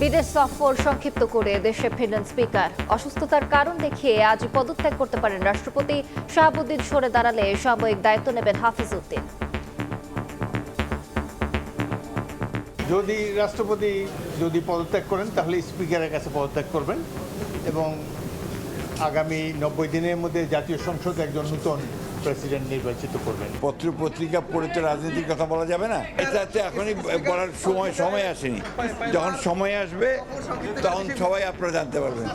বিদেশ সফর সংক্ষিপ্ত করে দেশে ফিরলেন স্পিকার। অসুস্থতার কারণ দেখিয়ে আজ পদত্যাগ করতে পারেন রাষ্ট্রপতি। শাহাবুদ্দিন সরে দাঁড়ালে সাময়িক দায়িত্ব নেবেন হাফিজ উদ্দিন। রাষ্ট্রপতি যদি পদত্যাগ করেন তাহলে স্পিকারের কাছে পদত্যাগ করবেন এবং আগামী 90 দিনের মধ্যে জাতীয় সংসদ একজন নতুন প্রেসিডেন্ট নির্বাচিত করবেন। পত্র পত্রিকা পড়ে তো রাজনীতির কথা বলা যাবে না, এটাতে এখনই বলার সময় আসেনি। যখন সময় আসবে তখন সবাই আপনারা জানতে পারবেন।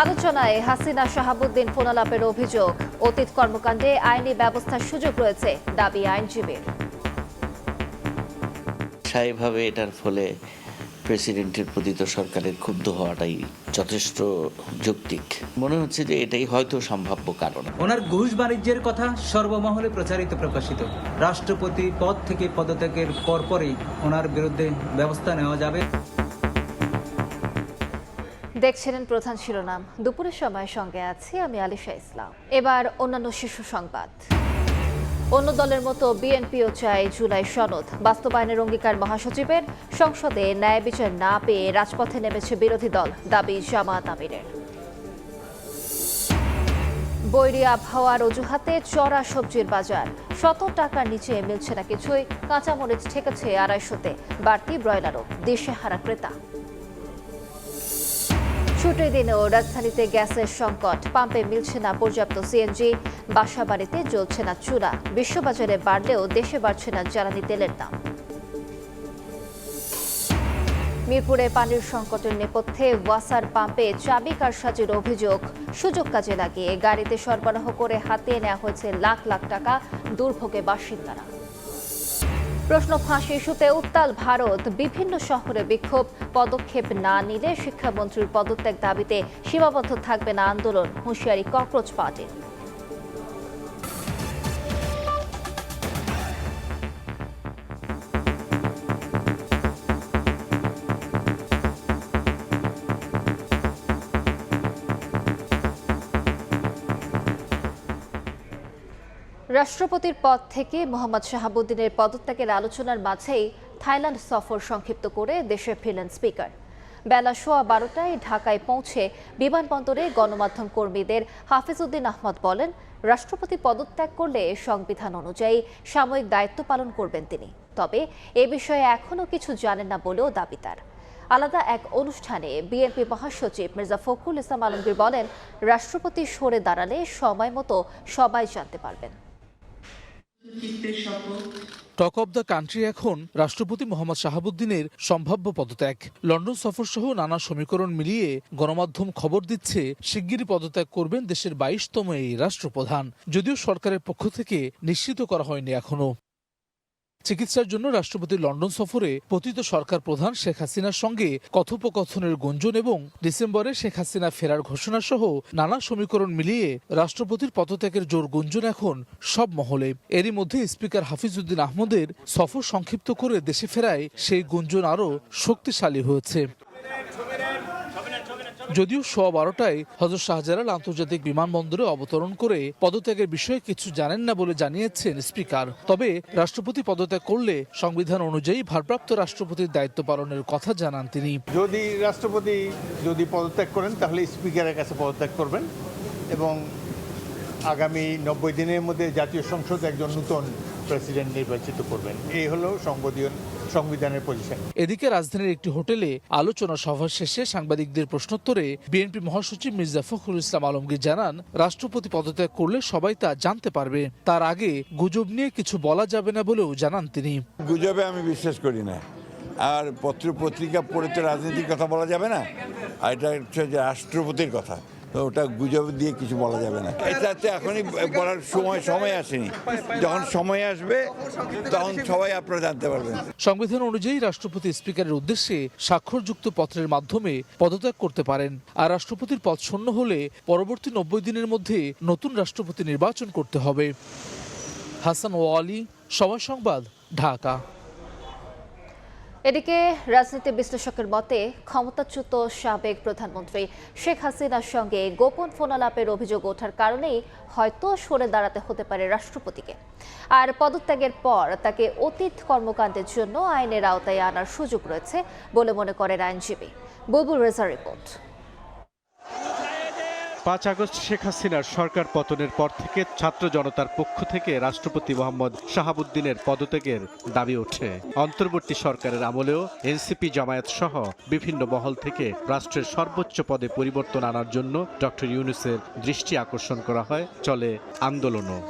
আলোচনায় হাসিনা শাহাবুদ্দিন ফোনালাপের অভিযোগ, অতীত কর্মকাণ্ডে আইনি ব্যবস্থার সুযোগ রয়েছে দাবি আইনজীবীর। স্থায়ীভাবে এটার ফলে প্রেসিডেন্টের প্রতি তো সরকারের ক্ষুব্ধ হওয়াটাই যথেষ্ট যৌক্তিক। মনে হচ্ছে যে এটাই হয়তো সম্ভাব্য কারণ। ওনার ঘুষ বাণিজ্যের কথা সর্বমহলে প্রকাশিত। রাষ্ট্রপতি পদ থেকে পদত্যাগের পরপরই ওনার বিরুদ্ধে ব্যবস্থা নেওয়া যাবে। দেখছিলেন প্রধান শিরোনাম। দুপুরের সময় সঙ্গে আছি আমি আলিশা ইসলাম। এবার অন্যান্য শীর্ষ সংবাদ। অন্য দলের মতো বিএনপিও চায় জুলাই সনদ বাস্তবায়নের অঙ্গীকার মহাসচিবের। সংসদে ন্যায় বিচার না পেয়ে রাজপথে নেমেছে বিরোধী দল, দাবি জামায়াত আমিরের। বৈরী আবহাওয়ার অজুহাতে চড়া সবজির বাজার, 100 টাকার নিচে মিলছে না কিছুই। কাঁচামরিচ ঠেকেছে 250-তে, বাড়তি ব্রয়লারও, দিশেহারা ক্রেতা। ছুটির দিনেও রাজধানীতে গ্যাসের সংকট, পাম্পে মিলছে না পর্যাপ্ত সিএনজি, বাসাবাড়িতে জ্বলছে না চুলা। বিশ্ববাজারে বাড়লেও দেশে বাড়ছে না জ্বালানি তেলের দাম। মিরপুরে পানির সংকটের নেপথ্যে ওয়াসার পাম্পে চাবি কারসাজির অভিযোগ। সুযোগ কাজে লাগিয়ে গাড়িতে সরবরাহ করে হাতিয়ে নেওয়া হয়েছে লাখ লাখ টাকা, দুর্ভোগে বাসিন্দারা। প্রশ্ন ফাঁস ইস্যুতে উত্তাল ভারত, বিভিন্ন শহরে বিক্ষোভ। পদক্ষেপ না নিলে শিক্ষামন্ত্রীর পদত্যাগ দাবিতে সীমাবদ্ধ থাকবে না আন্দোলন, হুঁশিয়ারি ককরোচ পার্টির। রাষ্ট্রপতির পদ থেকে মোহাম্মদ শাহাবুদ্দিনের পদত্যাগের আলোচনার মাঝেই থাইল্যান্ড সফর সংক্ষিপ্ত করে দেশে ফিরলেন স্পিকার। বেলা 12:15টায় ঢাকায় পৌঁছে বিমানবন্দরে গণমাধ্যম কর্মীদের হাফিজ উদ্দিন আহমদ বলেন, রাষ্ট্রপতি পদত্যাগ করলে সংবিধান অনুযায়ী সাময়িক দায়িত্ব পালন করবেন তিনি। তবে এ বিষয়ে এখনও কিছু জানেন না বলেও দাবি তার। আলাদা এক অনুষ্ঠানে বিএনপি মহাসচিব মির্জা ফখরুল ইসলাম আলমগীর বলেন, রাষ্ট্রপতি সরে দাঁড়ালে সময় মতো সবাই জানতে পারবেন। টক অব দ্য কান্ট্রি এখন রাষ্ট্রপতি মোহাম্মদ শাহাবুদ্দিনের সম্ভাব্য পদত্যাগ। লন্ডন সফর সহ নানা সমীকরণ মিলিয়ে গণমাধ্যম খবর দিচ্ছে শিগগিরই পদত্যাগ করবেন দেশের 22তম এই রাষ্ট্রপ্রধান, যদিও সরকারের পক্ষ থেকে নিশ্চিত করা হয়নি এখনো। চিকিৎসার জন্য রাষ্ট্রপতির লন্ডন সফরে পতিত সরকার প্রধান শেখ হাসিনার সঙ্গে কথোপকথনের গুঞ্জন এবং ডিসেম্বরে শেখ হাসিনা ফেরার ঘোষণা সহ নানা সমীকরণ মিলিয়ে রাষ্ট্রপতির পদত্যাগের জোর গুঞ্জন এখন সব মহলে। এরই মধ্যে স্পিকার হাফিজ উদ্দিন আহমদের সফর সংক্ষিপ্ত করে দেশে ফেরায় সেই গুঞ্জন আরও শক্তিশালী হয়েছে। যদিও 12:15টায় হযরত শাহজালাল আন্তর্জাতিক বিমানবন্দরে অবতরণ করে পদত্যাগের বিষয়ে কিছু জানেন না বলে জানিয়েছেন স্পিকার। তবে রাষ্ট্রপতি পদত্যাগ করলে সংবিধান অনুযায়ী ভারপ্রাপ্ত রাষ্ট্রপতির দায়িত্ব পালনের কথা জানান তিনি। রাষ্ট্রপতি যদি পদত্যাগ করেন তাহলে স্পিকারের কাছে পদত্যাগ করবেন এবং আগামী 90 দিনের মধ্যে জাতীয় সংসদ একজন নতুন প্রেসিডেন্ট নির্বাচিত করবেন। এই হলো সংবিধানের পজিশন। এদিকে রাজধানীর একটি হোটেলে আলোচনা সভা শেষে সাংবাদিকদের প্রশ্নোত্তরে বিএনপি মহাসচিব মির্জা ফখরুল ইসলাম আলমগীর জানান, রাষ্ট্রপতি পদত্যাগ করলে সবাই তা জানতে পারবে। তার আগে গুজব নিয়ে কিছু বলা যাবে না বলেও জানান তিনি। গুজবে আমি বিশ্বাস করি না, আর পত্র পত্রিকা পড়ে তো রাজনীতির কথা বলা যাবে না, আর এটা হচ্ছে যে রাষ্ট্রপতির কথা, তো ওটা গুজব দিয়ে কিছু বলা যাবে না। এটাতে এখনই বলার সময় আসেনি। যখন সময় আসবে তখন সবাই আপনারা জানতে পারবেন। সংবিধান অনুযায়ী রাষ্ট্রপতি স্পিকারের উদ্দেশ্যে স্বাক্ষরযুক্ত পত্রের মাধ্যমে পদত্যাগ করতে পারেন, আর রাষ্ট্রপতির পদ শূন্য হলে পরবর্তী 90 দিনের মধ্যে নতুন রাষ্ট্রপতি নির্বাচন করতে হবে। হাসান ওয়ালি, সময় সংবাদ, ঢাকা। এদিকে রাজনীতি বিশ্লেষকের মতে ক্ষমতাচ্যুত সাবেক প্রধানমন্ত্রী শেখ হাসিনার সঙ্গে গোপন ফোনালাপের অভিযোগ ওঠার কারণেই হয়তো সরে দাঁড়াতে হতে পারে রাষ্ট্রপতিকে। আর পদত্যাগের পর তাকে অতীত কর্মকাণ্ডের জন্য আইনের আওতায় আনার সুযোগ রয়েছে বলে মনে করেন আইনজীবী। বুলবুল রেজার রিপোর্ট। 5 আগস্ট শেখ হাসিনার সরকার পতনের পর থেকে ছাত্র জনতার পক্ষ থেকে রাষ্ট্রপতি মোহাম্মদ শাহাবুদ্দিনের পদত্যাগের দাবি ওঠে। অন্তর্বর্তী সরকারের আমলেও এনসিপি জামায়াত সহ বিভিন্ন মহল থেকে রাষ্ট্রের সর্বোচ্চ পদে পরিবর্তন আনার জন্য ডক্টর ইউনূসের দৃষ্টি আকর্ষণ করা হয়, চলে আন্দোলনও।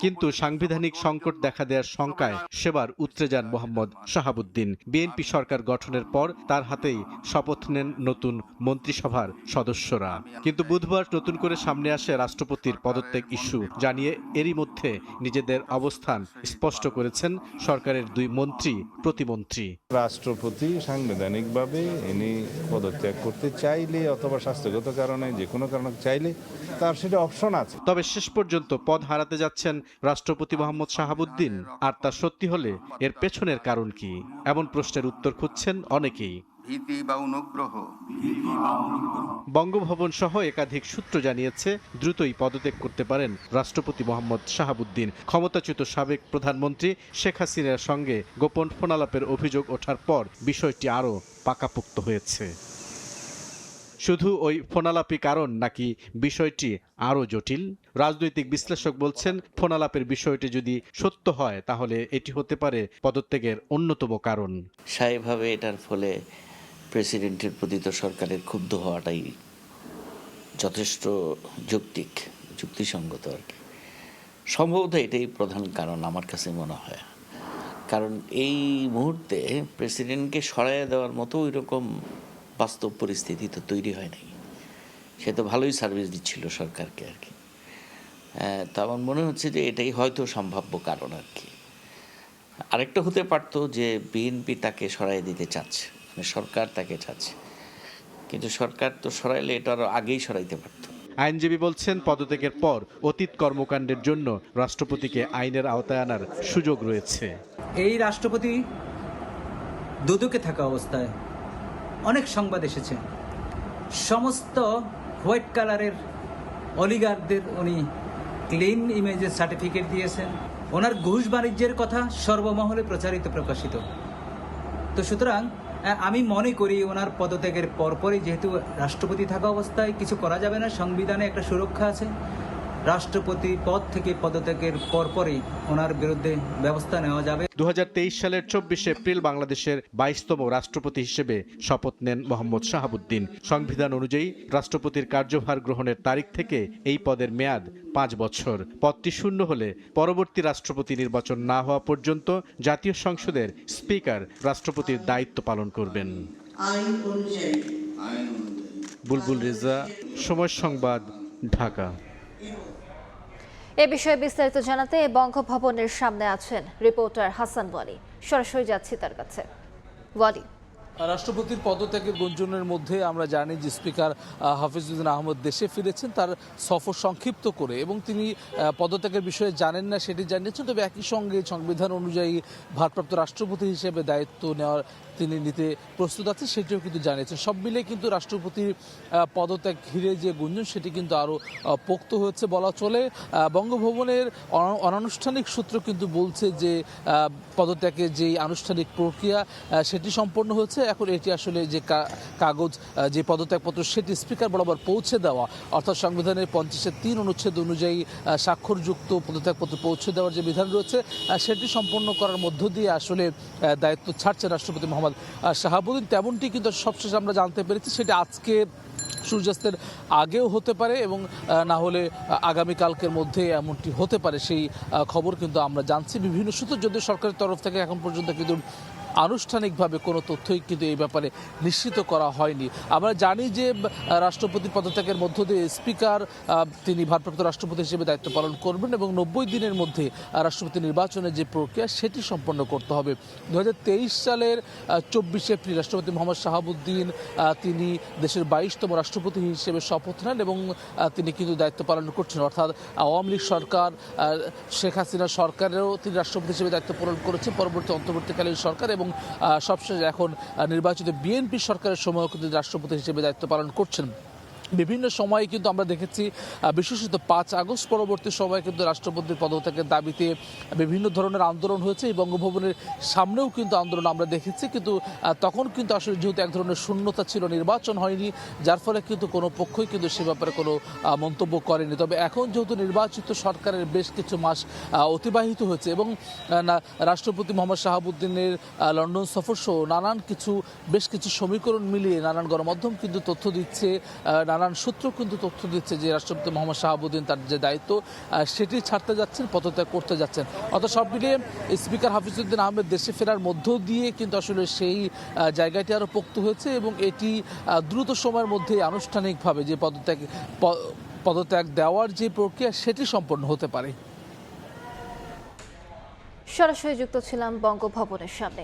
কিন্তু সাংবিধানিক সংকট দেখা দেওয়ার শঙ্কায় সেবার উতরে যান মোহাম্মদ শাহাবুদ্দিন। বিএনপি সরকার গঠনের পর তার হাতেই শপথ নেন নতুন মন্ত্রিসভার সদস্যরা। কিন্তু বুধবার নতুন করে সামনে আসে রাষ্ট্রপতির পদত্যাগ ইস্যু, জানিয়ে এরই মধ্যে নিজেদের অবস্থান স্পষ্ট করেছেন সরকারের 2 মন্ত্রী প্রতিমন্ত্রী। রাষ্ট্রপতি সাংবিধানিকভাবে ইনি পদত্যাগ করতে চাইলে অথবা স্বাস্থ্যগত কারণে যে কোনো কারণে চাইলে তার সেটা অপশন আছে। তবে শেষ পর্যন্ত পদ হারাতে যাচ্ছেন রাষ্ট্রপতি মোহাম্মদ শাহাবুদ্দিন। আর তা সত্যি হলে এর পেছনের কারণ কি, এমন প্রশ্নের উত্তর খুঁজছেন অনেকেই। ভীতি বা অনুগ্রহ। বঙ্গভবন সহ একাধিক সূত্র জানিয়েছে দ্রুতই পদত্যাগ করতে পারেন রাষ্ট্রপতি মোহাম্মদ শাহাবুদ্দিন। ক্ষমতাচ্যুত সাবেক প্রধানমন্ত্রী শেখ হাসিনার সঙ্গে গোপন ফোনালাপের অভিযোগ ওঠার পর বিষয়টি আরও পাকাপোক্ত হয়েছে। শুধু ওই ফোনালাপই কারণ নাকি বিষয়টি আরও জটিল? রাজনৈতিক বিশ্লেষক বলছেন, ফোনালাপের বিষয়টি যদি সত্য হয় তাহলে এটি হতে পারে পদত্যাগের অন্যতম কারণ। স্থায়ীভাবে এটার ফলে প্রেসিডেন্টের প্রতি তো সরকারের ক্ষুব্ধ হওয়াটাই যথেষ্ট যুক্তিসঙ্গত আর কি। সম্ভবত এটাই প্রধান কারণ আমার কাছে মনে হয়। কারণ এই মুহূর্তে প্রেসিডেন্টকে সরাইয়া দেওয়ার মতো ওই রকম বাস্তব পরিস্থিতি তো তৈরি হয় নাই। সে তো ভালোই সার্ভিস দিচ্ছিল সরকারকে আর কি। তো আমার মনে হচ্ছে যে এটাই হয়তো সম্ভাব্য কারণ আর কি। আরেকটা হতে পারতো যে বিএনপি তাকে সরাই দিতে চাচ্ছে, মানে সরকার তাকে চাচ্ছে, কিন্তু সরকার তো সরাইলে এটা আরও আগেই সরাইতে পারত। আইনজীবী বলছেন, পদত্যাগের পর অতীত কর্মকাণ্ডের জন্য রাষ্ট্রপতিকে আইনের আওতায় আনার সুযোগ রয়েছে। এই রাষ্ট্রপতি দুদকে থাকা অবস্থায় অনেক সংবাদ এসেছে, সমস্ত হোয়াইট কালারের অলিগারদের উনি ক্লিন ইমেজের সার্টিফিকেট দিয়েছেন। ওনার ঘুষ বাণিজ্যের কথা সর্বমহলে প্রকাশিত। তো সুতরাং আমি মনে করি ওনার পদত্যাগের পরপরই, যেহেতু রাষ্ট্রপতি থাকা অবস্থায় কিছু করা যাবে না, সংবিধানে একটা সুরক্ষা আছে, রাষ্ট্রপতি পদ থেকে পদত্যাগের পরপরই ওনার বিরুদ্ধে ব্যবস্থা নেওয়া যাবে। 2023 সালের 24 এপ্রিল বাংলাদেশের 22তম রাষ্ট্রপতি হিসেবে শপথ নেন মোহাম্মদ শাহাবুদ্দিন। সংবিধান অনুযায়ী রাষ্ট্রপতির কার্যভার গ্রহণের তারিখ থেকে এই পদের মেয়াদ 5 বছর। পদটি শূন্য হলে পরবর্তী রাষ্ট্রপতি নির্বাচন না হওয়া পর্যন্ত জাতীয় সংসদের স্পিকার রাষ্ট্রপতির দায়িত্ব পালন করবেন। বুলবুল রেজা, সময় সংবাদ, ঢাকা। এ বিষয়ে বিস্তারিত জানাতে বঙ্গভবনের সামনে আছেন রিপোর্টার হাসান ওয়ালি। সরাসরি যাচ্ছি তার কাছে। ওয়ালি, রাষ্ট্রপতির পদত্যাগের গুঞ্জনের মধ্যে আমরা জানি যে স্পিকার হাফিজউদ্দিন আহমদ দেশে ফিরেছেন তার সফর সংক্ষিপ্ত করে, এবং তিনি পদত্যাগের বিষয়ে জানেন না সেটি জানিয়েছেন। তবে একই সঙ্গে সংবিধান অনুযায়ী ভারপ্রাপ্ত রাষ্ট্রপতি হিসেবে দায়িত্ব নেওয়ার তিনি নিতে প্রস্তুত আছেন সেটিও কিন্তু জানিয়েছেন। সব মিলে কিন্তু রাষ্ট্রপতির পদত্যাগ ঘিরে যে গুঞ্জন সেটি কিন্তু আরও পোক্ত হয়েছে বলা চলে। বঙ্গভবনের অনানুষ্ঠানিক সূত্র কিন্তু বলছে যে পদত্যাগের যে আনুষ্ঠানিক প্রক্রিয়া সেটি সম্পন্ন হয়েছে। এখন এটি আসলে যে কাগজ, যে পদত্যাগপত্র সেটি স্পিকার বরাবর পৌঁছে দেওয়া, অর্থাৎ সংবিধানের 50(3) অনুচ্ছেদ অনুযায়ী স্বাক্ষরযুক্ত পদত্যাগপত্র পৌঁছে দেওয়ার যে বিধান রয়েছে সেটি সম্পন্ন করার মধ্য দিয়ে আসলে দায়িত্ব ছাড়ছে রাষ্ট্রপতি মোহাম্মদ শাহাবুদ্দিন। তেমনটি কিন্তু সবশেষ আমরা জানতে পেরেছি সেটা আজকে সূর্যাস্তের আগেও হতে পারে এবং না হলে আগামীকালকের মধ্যে এমনটি হতে পারে, সেই খবর কিন্তু আমরা জানছি বিভিন্ন সূত্র। যদিও সরকারের তরফ থেকে এখন পর্যন্ত কিন্তু আনুষ্ঠানিকভাবে কোনো তথ্যই কিন্তু এই ব্যাপারে নিশ্চিত করা হয়নি। আমরা জানি যে রাষ্ট্রপতি পদত্যাগের মধ্য দিয়ে স্পিকার তিনি ভারপ্রাপ্ত রাষ্ট্রপতি হিসেবে দায়িত্ব পালন করবেন এবং 90 দিনের মধ্যে রাষ্ট্রপতি নির্বাচনের যে প্রক্রিয়া সেটি সম্পন্ন করতে হবে। 2023 সালের 24 এপ্রিল রাষ্ট্রপতি মোহাম্মদ শাহাবুদ্দিন তিনি দেশের 22তম রাষ্ট্রপতি হিসেবে শপথ নেন এবং তিনি কিন্তু দায়িত্ব পালন করছেন। অর্থাৎ আওয়ামী লীগ সরকার, শেখ হাসিনা সরকারেরও তিনি রাষ্ট্রপতি হিসেবে দায়িত্ব পালন করেছেন, পরবর্তী অন্তর্বর্তীকালীন সরকার এবং সবশেষে এখন নির্বাচিত বিএনপি সরকারের সময়ও কিন্তু রাষ্ট্রপতি হিসেবে দায়িত্ব পালন করছেন। বিভিন্ন সময়ে কিন্তু আমরা দেখেছি, বিশেষত 5 আগস্ট পরবর্তী সময়ে কিন্তু রাষ্ট্রপতির পদত্যাগের দাবিতে বিভিন্ন ধরনের আন্দোলন হয়েছে। এই বঙ্গভবনের সামনেও কিন্তু আন্দোলন আমরা দেখেছি, কিন্তু তখন কিন্তু আসলে যেহেতু এক ধরনের শূন্যতা ছিল, নির্বাচন হয়নি, যার ফলে কিন্তু কোনো পক্ষই কিন্তু সে ব্যাপারে কোনো মন্তব্য করেনি। তবে এখন যেহেতু নির্বাচিত সরকারের বেশ কিছু মাস অতিবাহিত হয়েছে এবং রাষ্ট্রপতি মোহাম্মদ শাহাবুদ্দিনের লন্ডন সফর সহ বেশ কিছু সমীকরণ মিলিয়ে নানান গণমাধ্যম কিন্তু তথ্য দিচ্ছে, নানান সূত্র কিন্তু তথ্য দিচ্ছে যে রাষ্ট্রপতি মোহাম্মদ শাহাবুদ্দিন তার যে দায়িত্ব সেটি ছাড়তে যাচ্ছেন, পদত্যাগ করতে যাচ্ছেন। অর্থাৎ সব মিলিয়ে স্পিকার হাফিজউদ্দিন আহমেদ দেশে ফেরার মধ্য দিয়ে কিন্তু আসলে সেই জায়গাটি আরও পোক্ত হয়েছে এবং এটি দ্রুত সময়ের মধ্যে আনুষ্ঠানিকভাবে যে পদত্যাগ দেওয়ার যে প্রক্রিয়া সেটি সম্পন্ন হতে পারে। সরাসরি যুক্ত ছিলাম বঙ্গভবনের সামনে।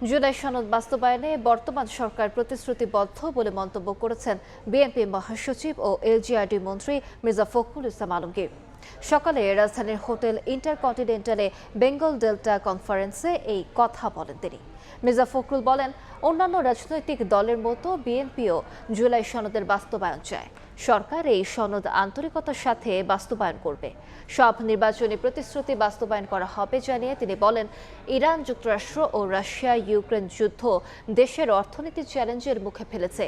জুলাই সনদ বাস্তবায়নে বর্তমান সরকার প্রতিশ্রুতিবদ্ধ বলে মন্তব্য করেছেন বিএনপি মহাসচিব ও এলজিআরডি মন্ত্রী মির্জা ফখরুল ইসলাম আলমগীর। সকালে রাজধানীর হোটেল ইন্টারকন্টিনেন্টালে বেঙ্গল ডেল্টা কনফারেন্সে এই কথা বলেন তিনি। মির্জা ফখরুল বলেন, অন্যান্য রাজনৈতিক দলের মতো বিএনপিও জুলাই সনদের বাস্তবায়ন চায়। সরকার এই সনদ আন্তরিকতার সাথে বাস্তবায়ন করবে। সব নির্বাচনী প্রতিশ্রুতি বাস্তবায়ন করা হবে জানিয়ে তিনি বলেন, ইরান, যুক্তরাষ্ট্র ও রাশিয়া ইউক্রেন যুদ্ধ দেশের অর্থনীতির চ্যালেঞ্জের মুখে ফেলেছে।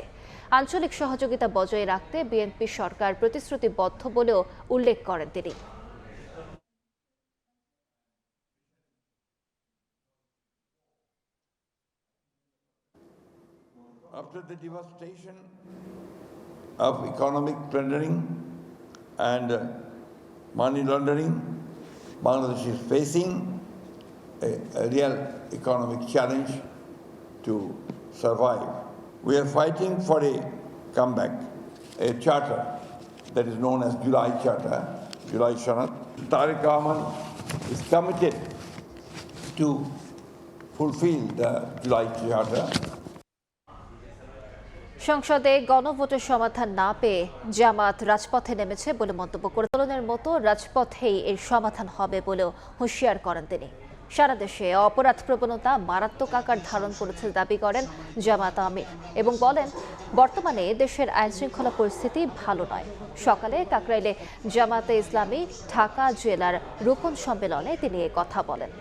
আঞ্চলিক সহযোগিতা বজায় রাখতে বিএনপি সরকার প্রতিশ্রুতিবদ্ধ বলেও উল্লেখ করেন তিনি। After the devastation of economic plundering and money laundering, Bangladesh is facing a real economic challenge to survive. We are fighting for a comeback, a charter that is known as July Charter, July Sanad. Tariq Rahman is committed to fulfill the July Charter. সংসদে গণভোটের সমাধান না পেয়ে জামাত রাজপথে নেমেছে বলে মন্তব্য করে আন্দোলনের মতো রাজপথেই এর সমাধান হবে বলেও হুঁশিয়ার করেন তিনি। সারা দেশে অপরাধ প্রবণতা মারাত্মক আকার ধারণ করেছে দাবি করেন জামাত আমির এবং বলেন, বর্তমানে দেশের আইনশৃঙ্খলা পরিস্থিতি ভালো নয়। সকালে কাকরাইলে জামাতে ইসলামী ঢাকা জেলার রুকন সম্মেলনে তিনি এ কথা বলেন।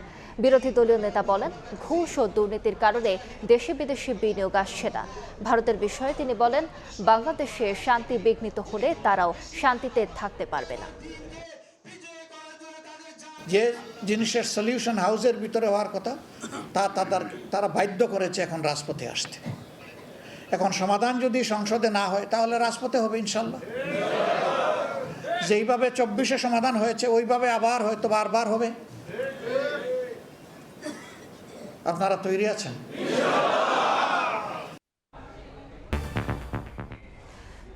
বিরোধী দলীয় নেতা বলেন, ঘুষ ও দুর্নীতির কারণে দেশে বিদেশে বিনিয়োগ আসছে না। ভারতের বিষয়ে তিনি বলেন, বাংলাদেশে শান্তি বিঘ্নিত হলে তারাও শান্তিতে থাকতে পারবে না। যে জিনিসের সলিউশন হাউসের ভিতরে হওয়ার কথা তারা বাধ্য করেছে এখন রাজপথে আসতে। এখন সমাধান যদি সংসদে না হয় তাহলে রাজপথে হবে ইনশাল্লাহ। যেইভাবে 24-এ সমাধান হয়েছে ওইভাবে আবার হয়তো বারবার হবে। আপনারা তৈরি আছেন?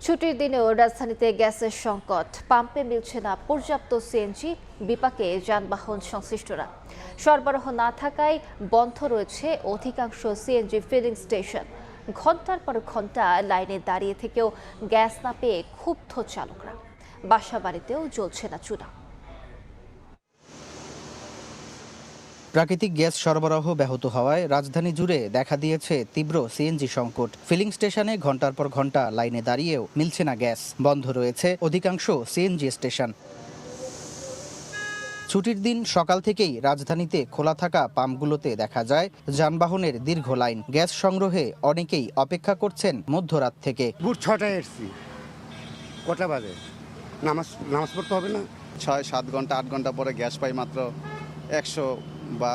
ছুটির দিনেও রাজধানীতে গ্যাসের সংকট, পাম্পে মিলছে না পর্যাপ্ত সিএনজি, বিপাকে যানবাহন সংশ্লিষ্টরা। সরবরাহ না থাকায় বন্ধ রয়েছে অধিকাংশ সিএনজি ফিলিং স্টেশন। ঘন্টার পর ঘন্টা লাইনে দাঁড়িয়ে থেকেও গ্যাস না পেয়ে ক্ষুব্ধ চালকরা। বাসা বাড়িতেও জ্বলছে না চুলা। প্রাকৃতিক গ্যাস সরবরাহ ব্যাহত হওয়ায় রাজধানী জুড়ে দেখা দিয়েছে তীব্র সিএনজি সংকট। ফিলিং স্টেশনে ঘন্টার পর ঘন্টা লাইনে দাঁড়িয়েও মিলছে না গ্যাস। বন্ধ রয়েছে অধিকাংশ সিএনজি স্টেশন। ছুটির দিন সকাল থেকেই রাজধানীতে খোলা থাকা পাম্পগুলোতে দেখা যায় যানবাহনের দীর্ঘ লাইন। গ্যাস সংগ্রহে অনেকেই অপেক্ষা করছেন মধ্যরাত থেকে। ভোর 6টায় এসছি, কটা বাজে? নামাজ পড়তে হবে না? 6-7 ঘন্টা 8 ঘন্টা পরে গ্যাস পাই মাত্র 100 বা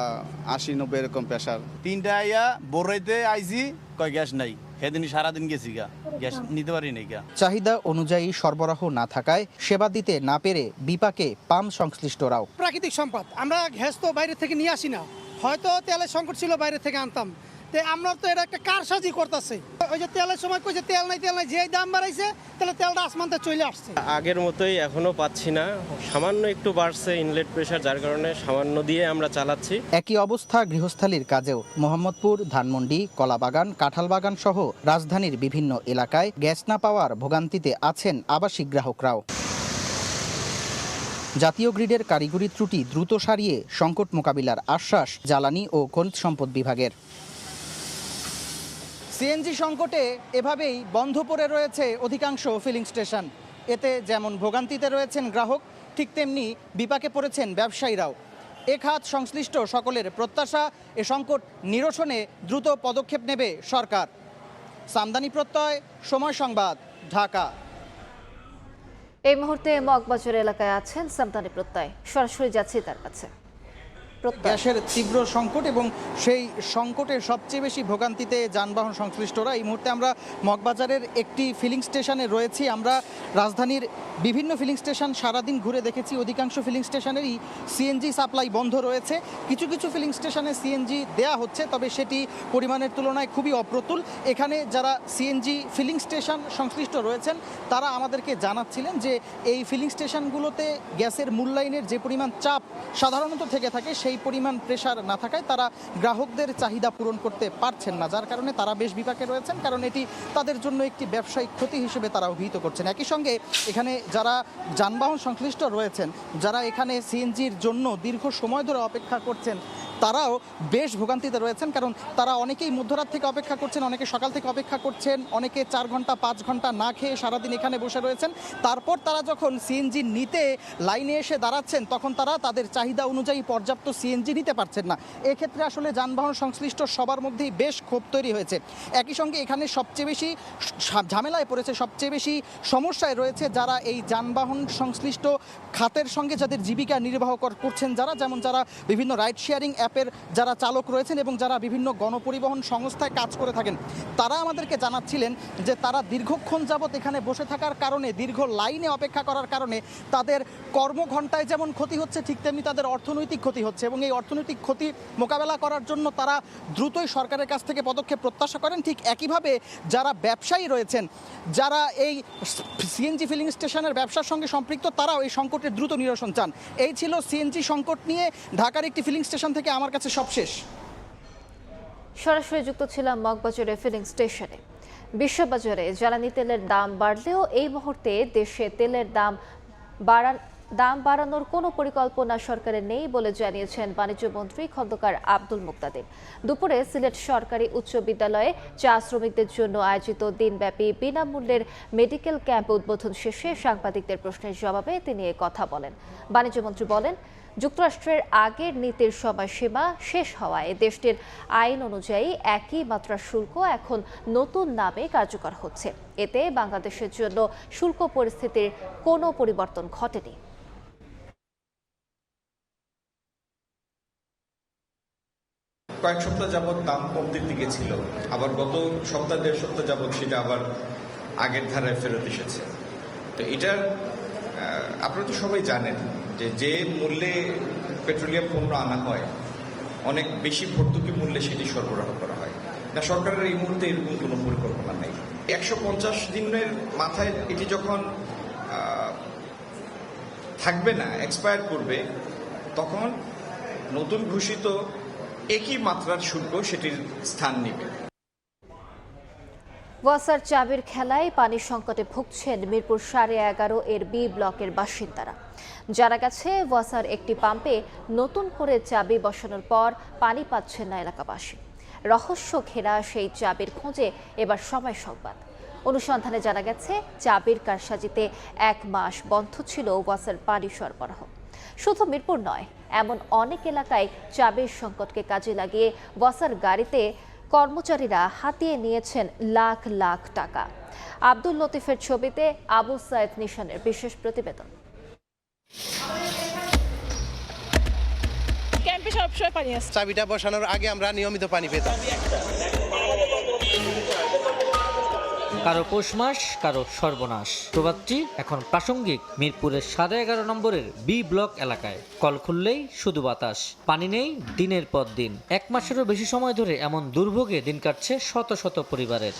80-90 এরকম প্রেশার। 3টা আইয়া বোরাইতে আইছি, কয় গ্যাস নাই। সেদিনই সারাদিন গেছি গা, গ্যাস নিতে পারি নাই গা। চাহিদা অনুযায়ী সরবরাহ না থাকায় সেবা দিতে না পেরে বিপাকে পাম্প সংশ্লিষ্টরাও। প্রাকৃতিক সম্পদ, আমরা গ্যাস তো বাইরে থেকে নিয়ে আসি না, হয়তো তেলের সংকট ছিল, বাইরে থেকে আনতাম। তো আমরা তো এটা একটা কারসাজি করতেছে। ওই যে তেলের সময় কইছে তেল নাই, যেই দাম বাড়াইছে তাহলে তেলটা আসমানতে চলে আসছে। আগের মতোই এখনো পাচ্ছি না, সামান্য একটু বাড়ছে ইনলেট প্রেশার, যার কারণে সামান্য দিয়ে আমরা চালাচ্ছি। একই অবস্থা গৃহস্থালির কাজেও। মোহাম্মদপুর, ধানমন্ডি, কলাবাগান, কাঁঠালবাগান সহ রাজধানীর বিভিন্ন এলাকায় গ্যাস না পাওয়ার ভোগান্তিতে আছেন আবাসিক গ্রাহকরাও। জাতীয় গ্রিডের কারিগরি ত্রুটি দ্রুত সারিয়ে সংকট মোকাবিলার আশ্বাস জ্বালানি ও খনিজ সম্পদ বিভাগের। সিএনজি সংকটে এভাবেই বন্ধ পড়ে রয়েছে অধিকাংশ ফিলিং স্টেশন। এতে যেমন ভোগান্তিতে রয়েছেন গ্রাহক, ঠিক তেমনি বিপাকে পড়েছেন ব্যবসায়ীরাও। এ খাত সংশ্লিষ্ট সকলের প্রত্যাশা, এ সংকট নিরসনে দ্রুত পদক্ষেপ নেবে সরকার। সামদানি প্রত্যয়, সময় সংবাদ, ঢাকা। এই মুহূর্তে মগবাজার এলাকায় আছেন সামদানি প্রত্যয়, সরাসরি যাচ্ছি তার কাছে। গ্যাসের তীব্র সংকট এবং সেই সংকটের সবচেয়ে বেশি ভোগান্তিতে যানবাহন সংশ্লিষ্টরা। এই মুহূর্তে আমরা মগবাজারের একটি ফিলিং স্টেশনে রয়েছি। আমরা রাজধানীর বিভিন্ন ফিলিং স্টেশন সারাদিন ঘুরে দেখেছি, অধিকাংশ ফিলিং স্টেশনেরই সিএনজি সাপ্লাই বন্ধ রয়েছে। কিছু কিছু ফিলিং স্টেশনে সিএনজি দেয়া হচ্ছে, তবে সেটি পরিমাণের তুলনায় খুবই অপ্রতুল। এখানে যারা সিএনজি ফিলিং স্টেশন সংশ্লিষ্ট রয়েছেন তারা আমাদেরকে জানাচ্ছিলেন যে এই ফিলিং স্টেশনগুলোতে গ্যাসের মূল্যায়নের যে পরিমাণ চাপ সাধারণত থেকে থাকে, সেই পরিমাণ প্রেসার না থাকায় তারা গ্রাহকদের চাহিদা পূরণ করতে পারছেন না, যার কারণে তারা বেশ বিপাকে রয়েছেন, কারণ এটি তাদের জন্য একটি ব্যবসায়িক ক্ষতি হিসেবে তারা অভিহিত করছেন। একই সঙ্গে এখানে যারা যানবাহন সংশ্লিষ্ট রয়েছেন, যারা এখানে সিএনজির জন্য দীর্ঘ সময় ধরে অপেক্ষা করছেন, তারাও বেশ ভোগান্তিতে রয়েছেন, কারণ তারা অনেকেই মধ্যরাত থেকে অপেক্ষা করছেন, অনেকে সকাল থেকে অপেক্ষা করছেন, অনেকে 4 ঘন্টা 5 ঘন্টা না খেয়ে সারাদিন এখানে বসে রয়েছেন। তারপর তারা যখন সিএনজি নিতে লাইনে এসে দাঁড়াচ্ছেন, তখন তারা তাদের চাহিদা অনুযায়ী পর্যাপ্ত সিএনজি নিতে পারছেন না। এক্ষেত্রে আসলে যানবাহন সংশ্লিষ্ট সবার মধ্যেই বেশ ক্ষোভ তৈরি হয়েছে। একই সঙ্গে এখানে সবচেয়ে বেশি ঝামেলায় পড়েছে, সবচেয়ে বেশি সমস্যায় রয়েছে যারা এই যানবাহন সংশ্লিষ্ট খাতের সঙ্গে যাদের জীবিকা নির্বাহ করছেন, যেমন যারা বিভিন্ন রাইড শেয়ারিং অ্যাপের যারা চালক রয়েছেন এবং যারা বিভিন্ন গণপরিবহন সংস্থায় কাজ করে থাকেন। তারা আমাদেরকে জানাচ্ছিলেন যে তারা দীর্ঘক্ষণ যাবৎ এখানে বসে থাকার কারণে, দীর্ঘ লাইনে অপেক্ষা করার কারণে তাদের কর্মঘণ্টায় যেমন ক্ষতি হচ্ছে, ঠিক তেমনি তাদের অর্থনৈতিক ক্ষতি হচ্ছে, এবং এই অর্থনৈতিক ক্ষতি মোকাবেলা করার জন্য তারা দ্রুতই সরকারের কাছ থেকে পদক্ষেপ প্রত্যাশা করেন। ঠিক একইভাবে যারা ব্যবসায়ী রয়েছেন, যারা এই সিএনজি ফিলিং স্টেশনের ব্যবসার সঙ্গে সম্পৃক্ত, তারাও এই সংকটের দ্রুত নিরসন চান। এই ছিল সিএনজি সংকট নিয়ে ঢাকার একটি ফিলিং স্টেশন থেকে আমার কাছে সবশেষ। সরাসরি যুক্ত ছিলাম মগবাজারের ফিলিং স্টেশনে। বিশ্ববাজারে জ্বালানি তেলের দাম বাড়লেও এই মুহূর্তে দেশে তেলের দাম বাড়ানোর কোনো পরিকল্পনা সরকারের নেই বলে জানিয়েছেন বাণিজ্য মন্ত্রী খন্দকার আব্দুল মুক্তাদির। দুপুরে সিলেট সরকারি উচ্চ বিদ্যালয়ে চা শ্রমিকদের জন্য আয়োজিত দিনব্যাপী বিনামূল্যের মেডিকেল ক্যাম্প উদ্বোধন শেষে সাংবাদিকদের প্রশ্নের জবাবে তিনি এ কথা বলেন। বাণিজ্যমন্ত্রী বলেন, যুক্তরাষ্ট্রের আগের নীতির সময়সীমা শেষ হওয়ায় দেশটির আইন অনুযায়ী একই মাত্রার শুল্ক এখন নতুন নামে কার্যকর হচ্ছে। এতে বাংলাদেশের জন্য শুল্ক পরিস্থিতির কোনো পরিবর্তন ঘটেনি। কয়েক সপ্তাহ যাবৎ দাম কমতির দিকে ছিল, আবার গত সপ্তাহ 1.5 সপ্তাহ যাবৎ সেটা আবার আগের ধারায় ফেরত এসেছে। তো এটার আপনারা তো সবাই জানেন যে মূল্যে পেট্রোলিয়াম পণ্য আনা হয়, অনেক বেশি ভর্তুকি মূল্যে সেটি সরবরাহ করা হয় না। সরকারের এই মুহূর্তে এরকম কোনো পরিকল্পনা নেই। 150 দিনের মাথায় এটি যখন থাকবে না, এক্সপায়ার করবে, তখন নতুন ঘোষিত একই মাত্রার শুল্ক সেটির স্থান নেবে। ওয়াসার চাবির খেলায় পানির সংকটে ভুগছেন মিরপুর 11.5 এর বি ব্লকের বাসিন্দারা। জানা গেছে, ওয়াসার একটি পাম্পে নতুন করে চাবি বসানোর পর পানি পাচ্ছেন না এলাকাবাসী। রহস্য ঘেরা সেই চাবির খোঁজে এবার সময় সংবাদ। অনুসন্ধানে জানা গেছে, চাবির কারসাজিতে 1 মাস বন্ধ ছিল ওয়াসার পানি সরবরাহ। শুধু মিরপুর নয়, এমন অনেক এলাকায় চাবির সংকটকে কাজে লাগিয়ে ওয়াসার গাড়িতে কর্মচারীরা হাতিয়ে নিয়েছেন লাখ লাখ টাকা। আব্দুল লতিফের ছবিতে আবু সাইদ নিশানের বিশেষ প্রতিবেদন। ক্যাম্পে সবসময় পানি আসে। চাবিটা বসানোর আগে আমরা নিয়মিত পানি পেতাম। কারো পৌষ মাস, কারো সর্বনাশ। প্রবাদটি এখন প্রাসঙ্গিক মিরপুরের 11.5 নম্বরের বি ব্লক এলাকায়। কল খুললেই শুধু বাতাস, পানি নেই দিনের পর দিন। 1 মাসেরও বেশি সময় ধরে এমন দুর্ভোগে দিন কাটছে শত শত পরিবারের।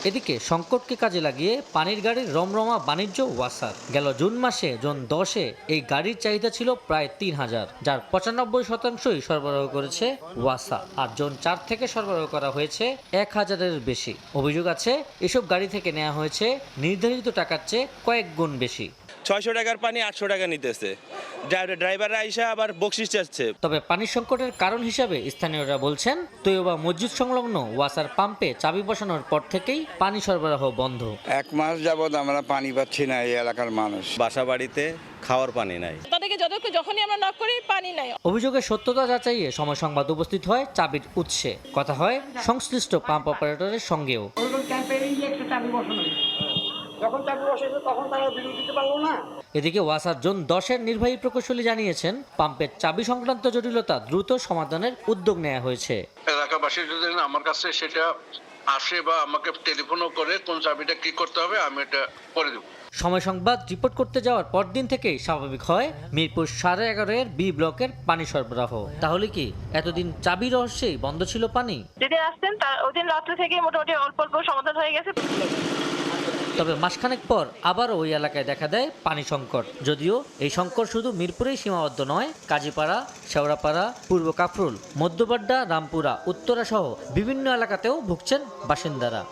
এদিকে সংকটকে কাজে লাগিয়ে পানির গাড়ির রমরমা বাণিজ্য ওয়াসার। গেল জুন মাসে জোন 10-এ এই গাড়ির চাহিদা ছিল প্রায় 3000, যার 95%ই সরবরাহ করেছে ওয়াসা। আর জোন 4 থেকে সরবরাহ করা হয়েছে 1000-এর বেশি। অভিযোগ আছে এসব গাড়ি থেকে নেওয়া হয়েছে নির্ধারিত টাকার চেয়ে কয়েক গুণ বেশি। 600 টাকার পানি 800 টাকা নিতেছে, ড্রাইভাররা আইসা আবার বকশিস চাচ্ছে। তবে পানির সংকটের কারণ হিসাবে স্থানীয়রা বলছেন, তৈয়বা মসজিদ সংলগ্ন ওয়াসার পাম্পে চাবি বসানোর পর থেকেই পানি সরবরাহ বন্ধ। 1 মাস যাবৎ আমরা পানি পাচ্ছি না এই এলাকার মানুষ। বাসা বাড়িতে খাওয়ার পানি নাই, তাদেরকে যখনই আমরা নক করি পানি নাই। অভিযোগের সত্যতা যাচাইয়ে সময় সংবাদ উপস্থিত হয় চাবির উৎসে। কথা হয় সংশ্লিষ্ট পাম্প অপারেটরের সঙ্গেও। এদিকে ওয়াসার জোন 10-এর নির্বাহী প্রকৌশলী জানিয়েছেন, পাম্পের চাবি সংক্রান্ত জটিলতা দ্রুত সমাধানের উদ্যোগ নেওয়া হয়েছে। এলাকাবাসী যদি আমার কাছে সেটা আসে বা আমাকে টেলিফোনও করে কোন চাবিটা কি করতে হবে আমি এটা করে দেব। সময় সংবাদ রিপোর্ট করতে যাওয়ার পরদিন থেকেই স্বাভাবিক হয় মিরপুর 11.5-এর বি ব্লকের পানি সরবরাহ। তাহলে কি এতদিন চাবি রহস্যেই বন্ধ ছিল পানি? যদি আসতেন ওই দিন রাত্রে থেকে মোটামুটি অল্প অল্প সমাধান হয়ে গেছে। তবে মাসখানেক পর আবারও ওই এলাকায় দেখা দেয় পানি সংকট। যদিও এই সংকট শুধু মিরপুরেই সীমাবদ্ধ নয়, কাজীপাড়া, শেওড়াপাড়া, পূর্ব কাফরুল, মধ্যবাড্ডা, রামপুরা, উত্তরা সহ বিভিন্ন এলাকাতেও ভুগছেন বাসিন্দারা।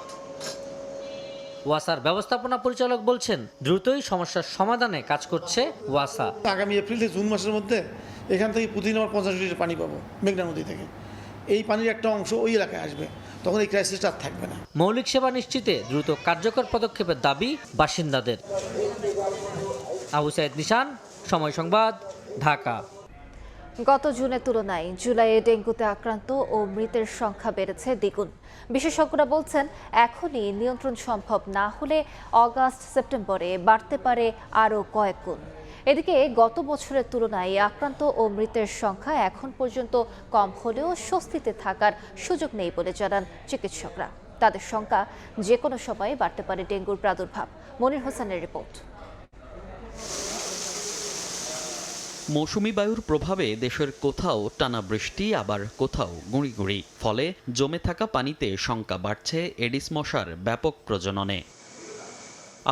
ওয়াসার ব্যবস্থাপনা পরিচালক বলছেন, দ্রুতই সমস্যার সমাধানে কাজ করছে ওয়াসা। আগামী এপ্রিল থেকে জুন মাসের মধ্যে এখান থেকে প্রতিদিন আমরা 50 লিটার পানি পাবো মেঘনা নদী থেকে। এই পানির একটা অংশ ওই এলাকায় আসবে, তখন এই ক্রাইসিসটা আর থাকবে না। মৌলিক সেবা নিশ্চিতে দ্রুত কার্যকর পদক্ষেপের দাবি বাসিন্দাদের। আবু সাইদ নিশান, সময় সংবাদ, ঢাকা। গত জুনের তুলনায় জুলাইয়ে ডেঙ্গুতে আক্রান্ত ও মৃতের সংখ্যা বেড়েছে দ্বিগুণ। বিশেষজ্ঞরা বলছেন, এখনই নিয়ন্ত্রণ সম্ভব না হলে অগাস্ট সেপ্টেম্বরে বাড়তে পারে আরও কয়েক গুণ। এদিকে গত বছরের তুলনায় আক্রান্ত ও মৃতের সংখ্যা এখন পর্যন্ত কম হলেও স্বস্তিতে থাকার সুযোগ নেই বলে জানান চিকিৎসকরা। তাদের শঙ্কা, যে কোনো সময়ে বাড়তে পারে ডেঙ্গুর প্রাদুর্ভাব। মনির হোসেনের রিপোর্ট। মৌসুমি বায়ুর প্রভাবে দেশের কোথাও টানা বৃষ্টি, আবার কোথাও গুঁড়ি গুঁড়ি। ফলে জমে থাকা পানিতে শঙ্কা বাড়ছে এডিস মশার ব্যাপক প্রজননে।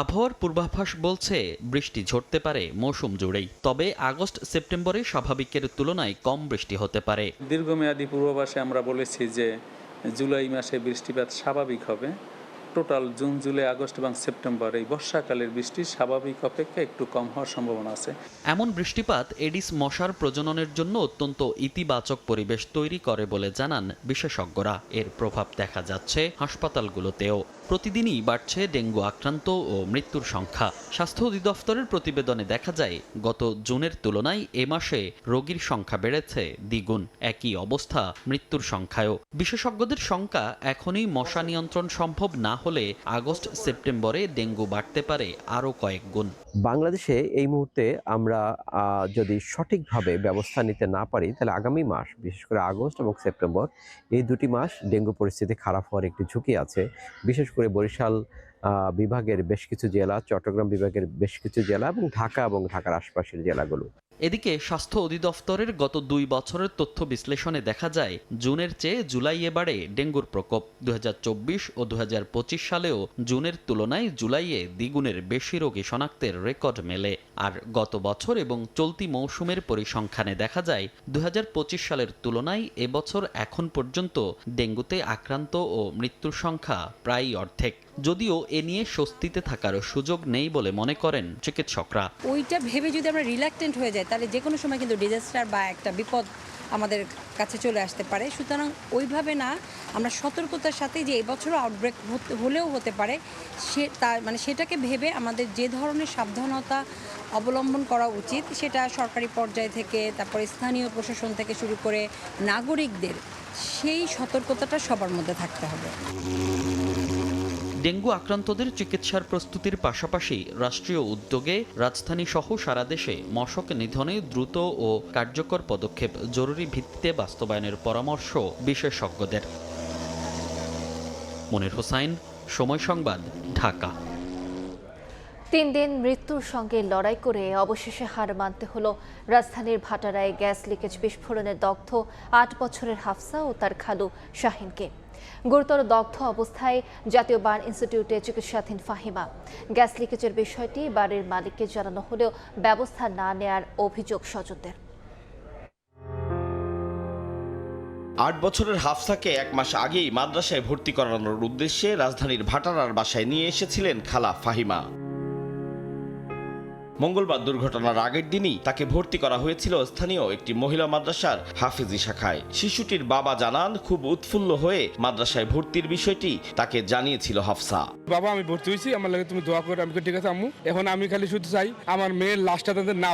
আবহাওয়ার পূর্বাভাস বলছে বৃষ্টি ঝরতে পারে মৌসুম জুড়েই, তবে আগস্ট সেপ্টেম্বরে স্বাভাবিকের তুলনায় কম বৃষ্টি হতে পারে। দীর্ঘমেয়াদী পূর্বাভাসে আমরা বলেছি যে জুলাই মাসে বৃষ্টিপাত স্বাভাবিক হবে। টোটাল জুন, জুলাই, আগস্ট এবং সেপ্টেম্বর এই বর্ষাকালের বৃষ্টি স্বাভাবিক অপেক্ষা একটু কম হওয়ার সম্ভাবনা আছে। এমন বৃষ্টিপাত এডিস মশার প্রজননের জন্য অত্যন্ত ইতিবাচক পরিবেশ তৈরি করে বলে জানান বিশেষজ্ঞরা। এর প্রভাব দেখা যাচ্ছে হাসপাতালগুলোতেও। প্রতিদিনই বাড়ছে ডেঙ্গু আক্রান্ত ও মৃত্যুর সংখ্যা। স্বাস্থ্য অধিদপ্তরের প্রতিবেদনে দেখা যায়, গত জুনের তুলনায় এ মাসে রোগীর সংখ্যা বেড়েছে দ্বিগুণ। একই অবস্থা মৃত্যুর সংখ্যায়ও। বিশেষজ্ঞদের শঙ্কা, এখনই মশা নিয়ন্ত্রণ সম্ভব না হলে আগস্ট সেপ্টেম্বরে ডেঙ্গু বাড়তে পারে আরও কয়েক গুণ। বাংলাদেশে এই মুহূর্তে আমরা যদি সঠিকভাবে ব্যবস্থা নিতে না পারি, তাহলে আগামী মাস, বিশেষ করে আগস্ট এবং সেপ্টেম্বর, এই দুটি মাস ডেঙ্গু পরিস্থিতি খারাপ হওয়ার একটি ঝুঁকি আছে। বিশেষ করে বরিশাল বিভাগের বেশ কিছু জেলা, চট্টগ্রাম বিভাগের বেশ কিছু জেলা এবং ঢাকা এবং ঢাকার আশপাশের জেলাগুলো। এদিকে স্বাস্থ্য অধিদপ্তরের গত 2 বছরের তথ্য বিশ্লেষণে দেখা যায়, জুনের চেয়ে জুলাইয়ে বাড়ে ডেঙ্গুর প্রকোপ। 2024 ও 2025 সালেও জুনের তুলনায় জুলাইয়ে দ্বিগুণের বেশি রোগী শনাক্তের রেকর্ড মেলে। আর গত বছর এবং চলতি মৌসুমের পরিসংখ্যানে দেখা যায়, 2025 সালের তুলনায় এবছর এখন পর্যন্ত ডেঙ্গুতে আক্রান্ত ও মৃত্যুর সংখ্যা প্রায় অর্ধেক। যদিও এ নিয়ে স্বস্তিতে থাকার সুযোগ নেই বলে মনে করেন চিকিৎসকরা। ওইটা ভেবে যদি আমরা রিল্যাক্টেন্ট হয়ে যাই, তাহলে যে কোনো সময় কিন্তু ডিজাস্টার বা একটা বিপদ আমাদের কাছে চলে আসতে পারে। সুতরাং ওইভাবে না, আমরা সতর্কতার সাথে যে এবছরও আউটব্রেক হলেও হতে পারে, সেটাকে ভেবে আমাদের যে ধরনের সাবধানতা অবলম্বন করা উচিত, সেটা সরকারি পর্যায় থেকে, তারপরে স্থানীয় প্রশাসন থেকে শুরু করে নাগরিকদের, সেই সতর্কতাটা সবার মধ্যে থাকতে হবে। ডেঙ্গু আক্রান্তদের চিকিৎসার প্রস্তুতির পাশাপাশি রাষ্ট্রীয় উদ্যোগে রাজধানী সহ সারা দেশে মশক নিধনে দ্রুত ও কার্যকর পদক্ষেপ জরুরি ভিত্তিতে বাস্তবায়নের পরামর্শ বিশেষজ্ঞদের। মনির হোসাইন, সময় সংবাদ, ঢাকা। 3 দিন মৃত্যুর সঙ্গে লড়াই করে অবশেষে হার মানতে হলো রাজধানীর ভাটারায় গ্যাস লিকেজ বিস্ফোরণে দগ্ধ 8 বছরের হাফসা ও তার খালু শাহিনকে। গুরুতর দগ্ধ অবস্থায় জাতীয় বার্ন ইনস্টিটিউটে চিকিৎসাধীন ফাহিমা। গ্যাস লিকেজের বিষয়টি বাড়ির মালিককে জানানো হলেও ব্যবস্থা না নেয়ার অভিযোগ স্বজনদের। 8 বছরের হাফসাকে 1 মাস আগেই মাদ্রাসায় ভর্তি করানোর উদ্দেশ্যে রাজধানীর ভাটারার বাসায় নিয়ে এসেছিলেন খালা ফাহিমা। মঙ্গলবার দুর্ঘটনার আগের দিনই তাকে ভর্তি করা হয়েছিল স্থানীয় একটি মহিলা মাদ্রাসার হাফেজি শাখায়। শিশুটির বাবা জানান, খুব উৎফুল্ল হয়ে মাদ্রাসায় ভর্তির বিষয়টি তাকে জানিয়েছিল হাফসা। বাবা, আমি ভর্তি হয়েছি, আমার লাগে তুমি দোয়া করে। আমি ঠিক আছে আম্মু, এখন আমি খালি শুধু চাই আমার মেয়ের লাশটা তাদের না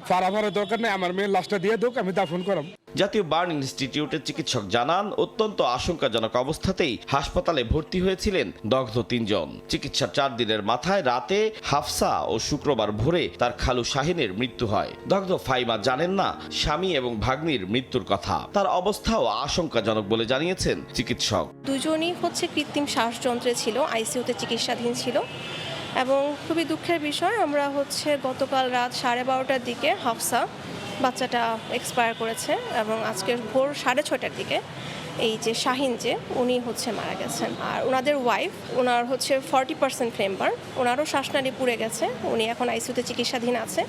ফারার দরকার নেই, আমার মেয়ের লাশটা দিয়ে দোক, আমি দাফন করাম। জাতীয় বার্ন ইনস্টিটিউটের চিকিৎসক জানান, অত্যন্ত আশঙ্কাজনক অবস্থাতেই হাসপাতালে ভর্তি হয়েছিলেন দগ্ধ 3 জন। চিকিৎসার 4 দিনের মাথায় রাতে হাফসা ও শুক্রবার ভোরে তার খালু শাহিনের মৃত্যু হয়। দগ্ধ ফাহিমা জানেন না স্বামী এবং ভাগ্নির মৃত্যুর কথা। তার অবস্থাও আশঙ্কাজনক বলে জানিয়েছেন চিকিৎসক। দুজনই কৃত্রিম শ্বাসযন্ত্রে ছিল, আইসিইউতে চিকিৎসাধীন ছিল এবং খুবই দুঃখের বিষয়, আমরা গতকাল রাত 12:30টার দিকে হাফসা বাচ্চাটা এক্সপায়ার করেছে এবং আজকে ভোর 6:30টার দিকে এই যে শাহিন উনি মারা গেছেন। আর ওনাদের ওয়াইফ, ওনার 40% ফ্লেম্বার, ওনারও শ্বাসনালী পুড়ে গেছে, উনি এখন আইসিইউতে চিকিৎসাধীন আছে,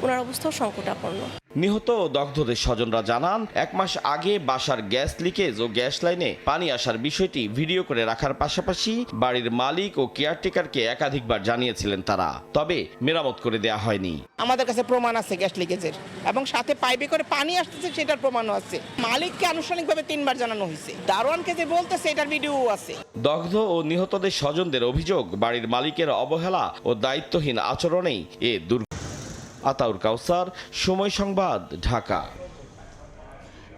ওনার অবস্থাও সংকটাপন্ন। নিহত ও দগ্ধদের স্বজনরা জানান, 1 মাস আগে বাসার গ্যাস লিকেজ ও গ্যাস লাইনে পানি আসার বিষয়টি ভিডিও করে রাখার পাশাপাশি বাড়ির মালিক ও কেয়ারটেকারকে একাধিকবার জানিয়েছিলেন তারা, তবে মেরামত করে দেয়া হয়নি। আমাদের কাছে প্রমাণ আছে গ্যাস লিকেজের, এবং সাথে পাইপে করে পানি আসতেছে সেটার প্রমাণও আছে। মালিককে আনুষ্ঠানিকভাবে 3 বার জানানো হয়েছে, দারোয়ানকে যে বলতেছে এটার ভিডিও আছে। দগ্ধ ও নিহতদের স্বজনদের অভিযোগ, বাড়ির মালিকের অবহেলা ও দায়িত্বহীন আচরণেই এ দুর্ঘটনা। আতাউর কাউসার, সময় সংবাদ, ঢাকা।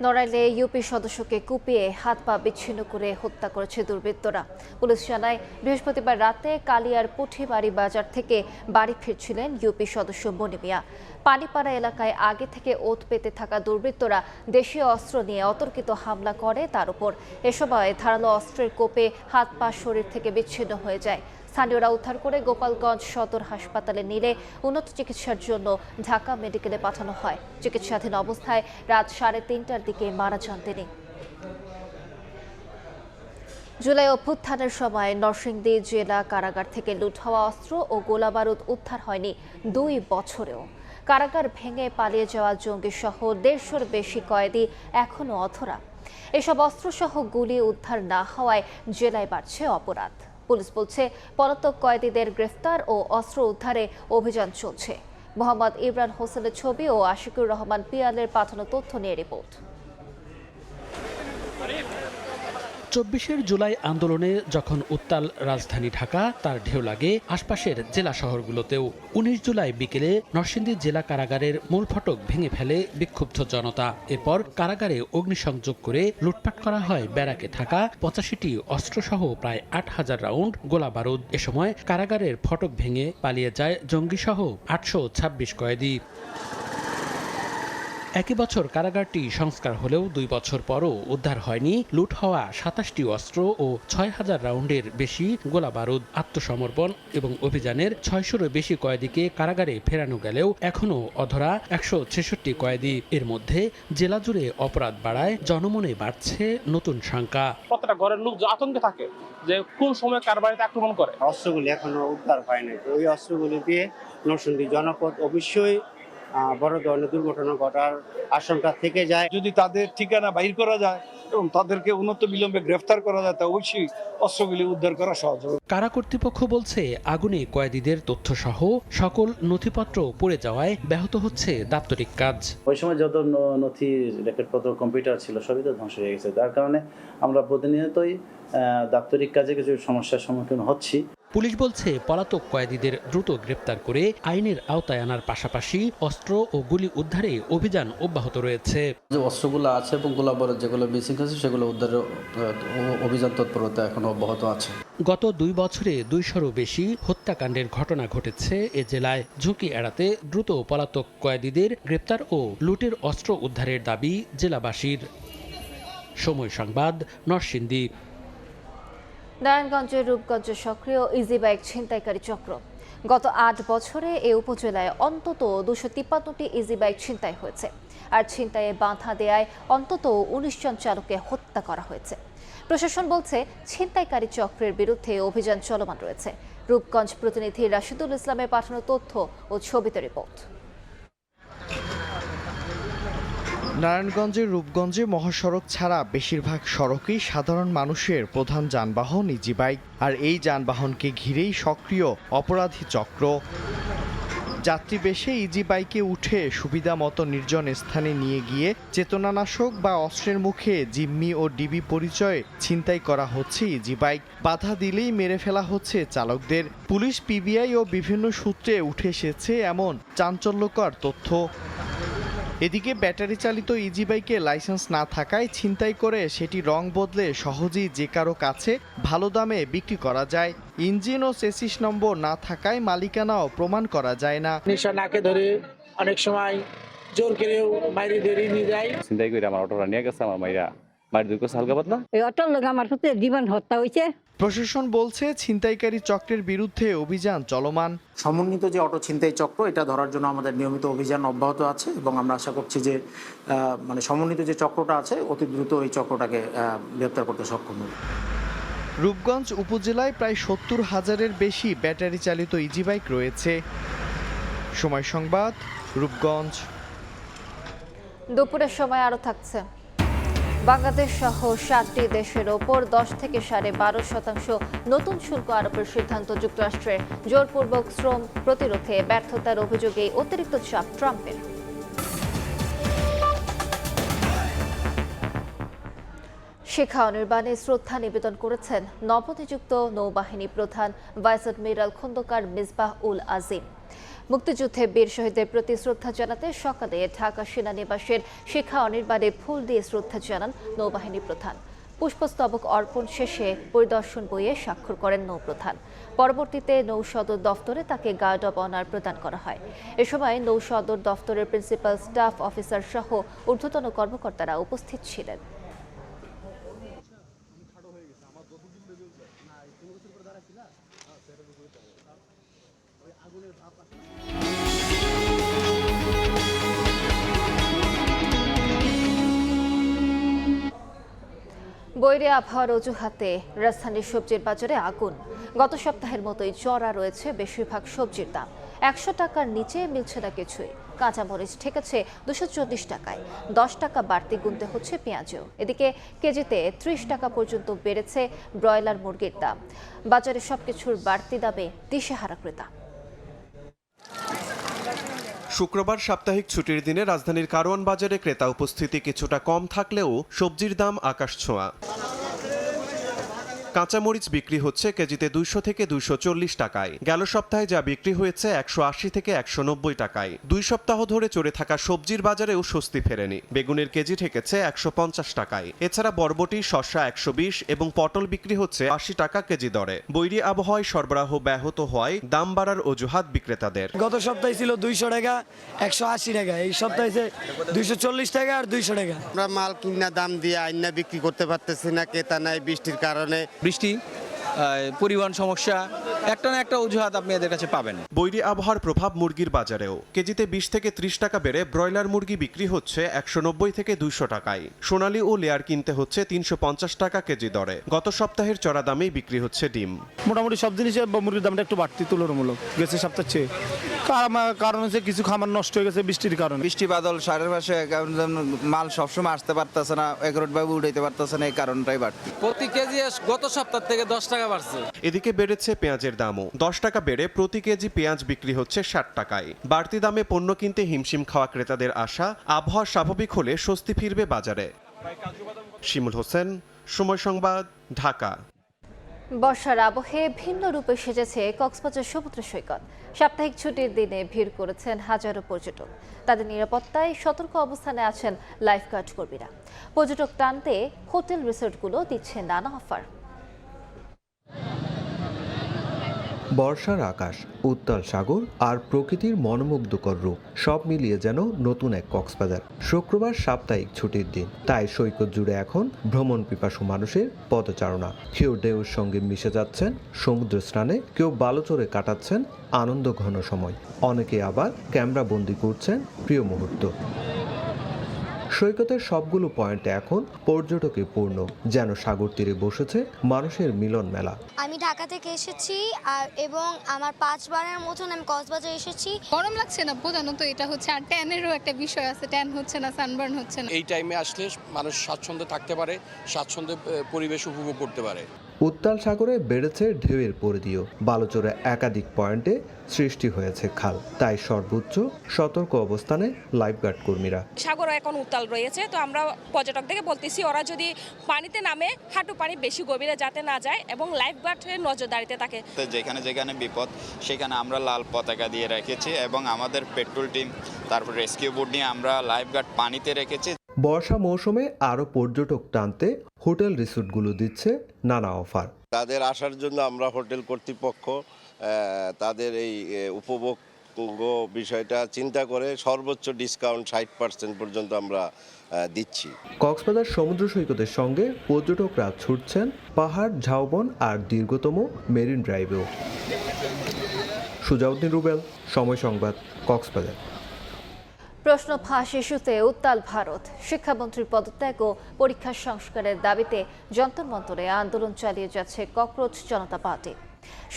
নড়াইলে ইউপি সদস্যকে কুপিয়ে হাত পা বিচ্ছিন্ন করে হত্যা করেছে দুর্বৃত্তরা। পুলিশ জানায়, বৃহস্পতিবার রাতে কালিয়ার পুঠিবাড়ি বাজার থেকে বাড়ি ফিরছিলেন ইউপি সদস্য মনি মিয়া। পানিপাড়া এলাকায় আগে থেকে ওত পেতে থাকা দুর্বৃত্তরা দেশীয় অস্ত্র নিয়ে অতর্কিত হামলা করে তার উপর। এ সময় ধারালো অস্ত্রের কোপে হাত পা শরীর থেকে বিচ্ছিন্ন হয়ে যায়। স্থানীয়রা উদ্ধার করে গোপালগঞ্জ সদর হাসপাতালে নিলে উন্নত চিকিৎসার জন্য ঢাকা মেডিকেলে পাঠানো হয়। চিকিৎসাধীন অবস্থায় রাত 3:30টার দিকে মারা যান তিনি। জুলাই অভ্যুত্থানের সময় নরসিংদী জেলা কারাগার থেকে লুট হওয়া অস্ত্র ও গোলাবারুদ উদ্ধার হয়নি 2 বছরেও। কারাগার ভেঙে পালিয়ে যাওয়া জঙ্গি সহ 150-র বেশি কয়েদি এখনও অধরা। এসব অস্ত্রসহ গুলি উদ্ধার না হওয়ায় জেলায় বাড়ছে অপরাধ। পুলিশ বলছে, পলাতক কয়েদিদের গ্রেফতার ও অস্ত্র উদ্ধারে অভিযান চলছে। মোহাম্মদ ইমরান হোসেনের ছবি ও আশিকুর রহমান পিয়ালের পাঠানো তথ্য নিয়ে রিপোর্ট। 24 জুলাই আন্দোলনে যখন উত্তাল রাজধানী ঢাকা, তার ঢেউ লাগে আশপাশের জেলা শহরগুলোতেও। 19 জুলাই বিকেলে নরসিংদী জেলা কারাগারের মূল ফটক ভেঙে ফেলে বিক্ষুব্ধ জনতা। এরপর কারাগারে অগ্নিসংযোগ করে লুটপাট করা হয় ব্যারাকে থাকা 85টি অস্ত্রসহ প্রায় 8000 রাউন্ড গোলা বারুদ। এ সময় কারাগারের ফটক ভেঙে পালিয়ে যায় জঙ্গিসহ 826 কয়েদি। একই বছর কারাগারটি সংস্কার হলেও 2 বছর পরও উদ্ধার হয়নি লুট হওয়া 27টি অস্ত্র ও 6000 রাউন্ডের বেশি গোলা বারুদ। আত্মসমর্পণ এবং অভিযানের 600-রও বেশি কয়েদিকে কারাগারে ফেরানো গেলেও এখনও অধরা 166 কয়েদি। এর মধ্যে জেলা জুড়ে অপরাধ বাড়ায় জনমনে বাড়ছে নতুন শঙ্কা। প্রত্যেকটা ঘরের লোক আতঙ্কে থাকে যে কোন সময় কার বাড়িতে আক্রমণ করে। অস্ত্রগুলি এখনো উদ্ধার হয়নি। ওই অস্ত্রগুলি দিয়ে নরসিংদী জনপদ অবশ্যই বড় ধরনের দুর্ঘটনা ঘটার আশঙ্কা থেকে যায়। যদি তাদের ঠিকানা বাইর করা যায় এবং তাদেরকে উন্নত বিলম্বে গ্রেফতার করা যায়, তা অবশ্যই অস্ত্রগুলি উদ্ধার করা সহজ হবে। কারা কর্তৃপক্ষ বলছে, আগুনে কয়েদিদের তথ্যসহ সকল নথিপত্র পড়ে যাওয়ায় ব্যাহত হচ্ছে দাপ্তরিক কাজ। ওই সময় যত নথি, রেকর্ডপত্র, কম্পিউটার ছিল সবই তো ধ্বংস হয়ে গেছে, যার কারণে আমরা প্রতিনিয়তই দাপ্তরিক কাজে কিছু সমস্যার সম্মুখীন হচ্ছি। পুলিশ বলছে, পলাতক কয়েদিদের দ্রুত গ্রেপ্তার করে আইনের আওতায় আনার পাশাপাশি অস্ত্র ও গুলি উদ্ধারে অভিযান অব্যাহত রয়েছে। যে অস্ত্রগুলো আছে এবং গোলাবারুদ যেগুলো মিসিং আছে সেগুলো উদ্ধারের অভিযান তৎপরতা এখনো অব্যাহত আছে। গত 2 বছরে 200-রও বেশি হত্যাকাণ্ডের ঘটনা ঘটেছে এ জেলায়। ঝুঁকি এড়াতে দ্রুত পলাতক কয়েদিদের গ্রেপ্তার ও লুটের অস্ত্র উদ্ধারের দাবি জেলাবাসীর। সময় সংবাদ, নরসিংদী। নারায়ণগঞ্জের রূপগঞ্জে সক্রিয় ইজি বাইক ছিনতাইকারী চক্র। গত ৮ বছরে এ উপজেলায় অন্তত 253টি ইজি বাইক ছিনতাই হয়েছে, আর ছিনতাইয়ে বাধা দেয়ায় অন্তত ১৯ জন চালককে হত্যা করা হয়েছে। প্রশাসন বলছে ছিনতাইকারী চক্রের বিরুদ্ধে অভিযান চলমান রয়েছে। রূপগঞ্জ প্রতিনিধি রাশিদুল ইসলামের পাঠানো তথ্য ও ছবিতে রিপোর্ট। নারায়ণগঞ্জের রূপগঞ্জে মহাসড়ক ছাড়া বেশিরভাগ সড়কই সাধারণ মানুষের প্রধান যানবাহন ইজি বাইক, আর এই যানবাহনকে ঘিরেই সক্রিয় অপরাধী চক্র। যাত্রী বেশে ইজি বাইকে উঠে সুবিধা মতো নির্জন স্থানে নিয়ে গিয়ে চেতনানাশক বা অস্ত্রের মুখে জিম্মি ও ডিবি পরিচয়ে ছিনতাই করা হচ্ছে ইজি বাইক। বাধা দিলেই মেরে ফেলা হচ্ছে চালকদের। পুলিশ, পিবিআই ও বিভিন্ন সূত্রে উঠে এসেছে এমন চাঞ্চল্যকর তথ্য। এদিকে ব্যাটারি চালিত ইজি বাইকে লাইসেন্স না থাকায় ছিনতাই করে সেটি রং বদলে সহজেই যে কারো কাছে ভালো দামে বিক্রি করা যায়। ইঞ্জিন ও চেসিস নম্বর না থাকায় মালিকানাও প্রমাণ করা যায় না। নিশা নাকে ধরে অনেক সময় জোর করেও বাইরে ধরে নিয়ে যায়। ছিনতাই করে আমার অটোটা নিয়ে গেছে, আমার মাইরা বাড়ি দুটো হালকা পাতলা। এই অটোর লোক আমার সাথে জীবন হত্যা হয়েছে। প্রশাসন বলছে ছিনতাইকারী চক্রের বিরুদ্ধে অভিযান চলমান। সমন্বিত যে অটো ছিনতাই চক্র, এটা ধরার জন্য আমাদের নিয়মিত অভিযান অব্যাহত আছে এবং আমরা আশা করছি যে সমন্বিত যে চক্রটা আছে অতি দ্রুত এই চক্রটাকে গ্রেপ্তার করতে সক্ষম হবে। রূপগঞ্জ উপজেলায় প্রায় ৭০,০০০-এর বেশি ব্যাটারি চালিত ইজি বাইক রয়েছে। সময় সংবাদ, রূপগঞ্জ। দুপুরের সময় আরও থাকছে। বাংলাদেশ সহ 7টি দেশের ওপর 10 থেকে 12.5% নতুন শুল্ক আরোপের সিদ্ধান্ত যুক্তরাষ্ট্রের। জোরপূর্বক শ্রম প্রতিরোধে ব্যর্থতার অভিযোগে অতিরিক্ত চাপ ট্রাম্পের। শিখা অনির্বাণে শ্রদ্ধা নিবেদন করেছেন নবনিযুক্ত নৌবাহিনী প্রধান ভাইস অ্যাডমিরাল খন্দকার মিসবাহ উল আজিম। মুক্তিযুদ্ধে বীর শহীদদের প্রতি শ্রদ্ধা জানাতে সকালে ঢাকা সেনানিবাসের শিখা অনির্বাণে ফুল দিয়ে শ্রদ্ধা জানান নৌবাহিনী প্রধান। পুষ্পস্তবক অর্পণ শেষে পরিদর্শন বইয়ে স্বাক্ষর করেন নৌপ্রধান। পরবর্তীতে নৌ সদর দফতরে তাকে গার্ড অব অনার প্রদান করা হয়। এ সময় নৌ সদর দফতরের প্রিন্সিপাল স্টাফ অফিসার সহ ঊর্ধ্বতন কর্মকর্তারা উপস্থিত ছিলেন। বৈরী আবহাওয়ার অজুহাতে রাজধানীর সবজির বাজারে আগুন। গত সপ্তাহের মতোই চড়া রয়েছে বেশিরভাগ সবজির দাম। 100 টাকার নিচে মিলছে না কিছুই। কাঁচামরিচ ঠেকেছে 240 টাকায়, 10 টাকা বাড়তি গুনতে হচ্ছে পেঁয়াজও। এদিকে কেজিতে 30 টাকা পর্যন্ত বেড়েছে ব্রয়লার মুরগির দাম। বাজারে সবকিছুর বাড়তি দামে দিশেহারা ক্রেতা। শুক্রবার সাপ্তাহিক ছুটির দিনে রাজধানীর কারওয়ান বাজারে ক্রেতা উপস্থিতি কিছুটা কম থাকলেও সবজির দাম আকাশছোঁয়া। কাঁচামরিচ বিক্রি হচ্ছে কেজিতে 200 থেকে 240 টাকায়। গেল সপ্তাহে যা বিক্রি হয়েছে 180 থেকে 190 টাকায়। 2 সপ্তাহ ধরে চড়ে থাকা সবজির বাজারেও স্বস্তি ফেরেনি। বেগুনের কেজি ঠেকেছে 150 টাকায়। এছাড়া বরবটি, শসা 120 এবং পটল বিক্রি হচ্ছে 80 টাকা কেজি দরে। বৈরী আবহাওয়ায় সরবরাহ ব্যাহত হওয়ায় দাম বাড়ার অজুহাত বিক্রেতাদের। গত সপ্তাহে ছিল 200 টাকা, 180 টাকা। এই সপ্তাহে 240 টাকা আর 200 টাকা। আমরা মাল কিনা দাম দিয়ে আইনা বিক্রি করতে পারতেছি না, ক্রেতা নাই বৃষ্টির কারণে। বৃষ্টি, পরিবহন সমস্যা, একটা না একটা অজুহাত আপনি এদের কাছে পাবেন। বৈরী আবহাওয়ার প্রভাব মুরগির বাজারেও। কেজিতে 20 থেকে 30 টাকা বেড়ে ব্রয়লার মুরগি বিক্রি হচ্ছে 190 থেকে 200 টাকায়। সোনালী ও লেয়ার কিনতে হচ্ছে 350 টাকা কেজি দরে। গত সপ্তাহের চড়া দামেই বিক্রি হচ্ছে ডিম। মোটামুটি সব জিনিসের মুরগির দামটা একটু বাড়তি তুলনামূলক গেছে সপ্তাহের চেয়ে। কারণ হচ্ছে কিছু খামার নষ্ট হয়ে গেছে বৃষ্টির কারণে। বৃষ্টি বাদল সারের পাশে মাল সবসময় আসতে পারতেছে না, একরোটভাবে উঠাইতে পারতেছে না, এই কারণটাই বাড়তি। প্রতি কেজি গত সপ্তাহ থেকে 10 টাকা বাড়ছে। এদিকে বেড়েছে পেঁয়াজের দামও। 10 টাকা বেড়ে প্রতি কেজি পেঁয়াজ বিক্রি হচ্ছে 60 টাকায়। বাড়তি দামে পণ্য কিনতে হিমশিম খাওয়া ক্রেতাদের আশা, আবহাওয়া স্বাভাবিক হলে স্বস্তি ফিরবে বাজারে। শিমুল হোসেন, সময় সংবাদ, ঢাকা। বর্ষার আবহে ভিন্ন রূপে সেজেছে কক্সবাজার সমুদ্র সৈকত। সাপ্তাহিক ছুটির দিনে ভিড় করেছেন হাজারো পর্যটক। তাদের নিরাপত্তায় সতর্ক অবস্থানে আছেন লাইফগার্ড কর্মীরা। পর্যটক টানতে হোটেল রিসোর্টগুলো দিচ্ছে নানা অফার। বর্ষার আকাশ, উত্তাল সাগর আর প্রকৃতির মনোমুগ্ধকর রূপ সব মিলিয়ে যেন নতুন এক কক্সবাজার। শুক্রবার সাপ্তাহিক ছুটির দিন, তাই সৈকত জুড়ে এখন ভ্রমণ পিপাসু মানুষের পদচারণা। কেউ ঢেউর সঙ্গে মিশে যাচ্ছেন সমুদ্র স্নানে, কেউ বালুচরে কাটাচ্ছেন আনন্দ ঘন সময়, অনেকে আবার ক্যামেরা বন্দি করছেন প্রিয় মুহূর্ত। সৈকতের সবগুলো পয়েন্টে এখন পর্যটকে পূর্ণ, যেন সাগর তীরে বসেছে মানুষের মিলন মেলা। আমি ঢাকা থেকে এসেছি এবং আমার 5 বারের মতন আমি কক্সবাজার এসেছি। গরম লাগছে না প্রধানত, এটা হচ্ছে আর ট্যানেরও একটা বিষয় আছে, ট্যান হচ্ছে না, সানবার্ন হচ্ছে না। এই টাইমে আসলে মানুষ স্বাচ্ছন্দ্যে থাকতে পারে, স্বাচ্ছন্দ্যে পরিবেশ উপভোগ করতে পারে। উত্তাল সাগরে বেড়েছে ঢেউয়ের পরিধিও, বালুচরে একাধিক পয়েন্টে সৃষ্টি হয়েছে খাল, তাই সর্বোচ্চ সতর্ক অবস্থানে লাইফগার্ড কর্মীরা। সাগর এখন উত্তাল রয়েছে, তো আমরা পর্যটকদেরকে বলতেছি ওরা যদি পানিতে নামে হাঁটু পানি বেশি গভীরে যাতে না যায় এবং লাইফগার্ড হয়ে নজরদারিতে থাকে। যেখানে যেখানে বিপদ সেখানে আমরা লাল পতাকা দিয়ে রেখেছি এবং আমাদের পেট্রোল টিম, তারপর রেস্কিউ বোট নিয়ে আমরা লাইফগার্ড পানিতে রেখেছি। বর্ষা মৌসুমে আরও পর্যটক টানতে হোটেল রিসোর্টগুলো দিচ্ছে নানা অফার। তাদের আসার জন্য আমরা হোটেল কর্তৃপক্ষ তাদের এই উপভোগ বিষয়টা চিন্তা করে সর্বোচ্চ ডিসকাউন্ট 60% পর্যন্ত আমরা দিচ্ছি। কক্সবাজার সমুদ্র সৈকতের সঙ্গে পর্যটকরা ছুটছেন পাহাড়, ঝাউবন আর দীর্ঘতম মেরিন ড্রাইভেও। সুজাউদ্দিন রুবেল, সময় সংবাদ, কক্সবাজার। প্রশ্ন ফাঁস ইস্যুতে উত্তাল ভারত। শিক্ষামন্ত্রীর পদত্যাগ ও পরীক্ষা সংস্কারের দাবিতে যন্তর মন্তরে আন্দোলন চালিয়ে যাচ্ছে ককরোচ জনতা পার্টি।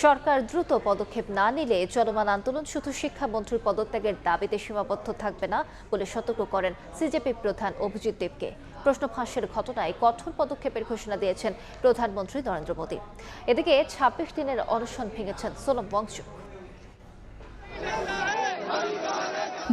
সরকার দ্রুত পদক্ষেপ না নিলে চলমান আন্দোলন শুধু শিক্ষামন্ত্রীর পদত্যাগের দাবিতে সীমাবদ্ধ থাকবে না বলে সতর্ক করেন সিজেপি প্রধান অভিজিৎ দেবকে। প্রশ্ন ফাঁসের ঘটনায় কঠোর পদক্ষেপের ঘোষণা দিয়েছেন প্রধানমন্ত্রী নরেন্দ্র মোদী। এদিকে 26 দিনের অনশন ভেঙেছেন সোনম ওয়াংচুক।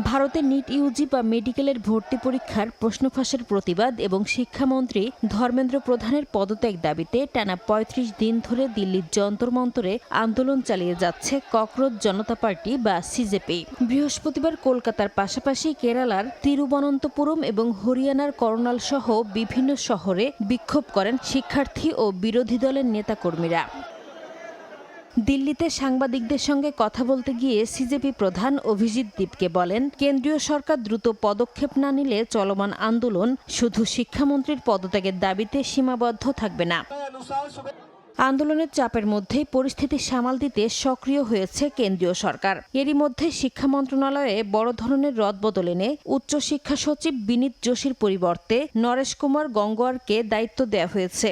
ভারতের নিট ইউজি বা মেডিকেলের ভর্তি পরীক্ষার প্রশ্ন ফাঁসের প্রতিবাদ এবং শিক্ষামন্ত্রী ধর্মেন্দ্র প্রধানের পদত্যাগ দাবিতে টানা ৩৫ দিন ধরে দিল্লির যন্তর মন্তরে আন্দোলন চালিয়ে যাচ্ছে ককরোচ জনতা পার্টি বা সিজেপি। বৃহস্পতিবার কলকাতার পাশাপাশি কেরালার তিরুবনন্তপুরম এবং হরিয়ানার করনাল সহ বিভিন্ন শহরে বিক্ষোভ করেন শিক্ষার্থী ও বিরোধী দলের নেতাকর্মীরা। দিল্লিতে সাংবাদিকদের সঙ্গে কথা বলতে গিয়ে সিজেপি প্রধান অভিজিৎ দেবকে বলেন, কেন্দ্রীয় সরকার দ্রুত পদক্ষেপ না নিলে চলমান আন্দোলন শুধু শিক্ষামন্ত্রীর পদত্যাগের দাবিতে সীমাবদ্ধ থাকবে না। আন্দোলনের চাপের মধ্যেই পরিস্থিতি সামাল দিতে সক্রিয় হয়েছে কেন্দ্রীয় সরকার। এরই মধ্যে শিক্ষা মন্ত্রণালয়ে বড় ধরনের রদবদল এনে উচ্চশিক্ষা সচিব বিনীত যোশীর পরিবর্তে নরেশ কুমার গঙ্গোয়ারকে দায়িত্ব দেওয়া হয়েছে।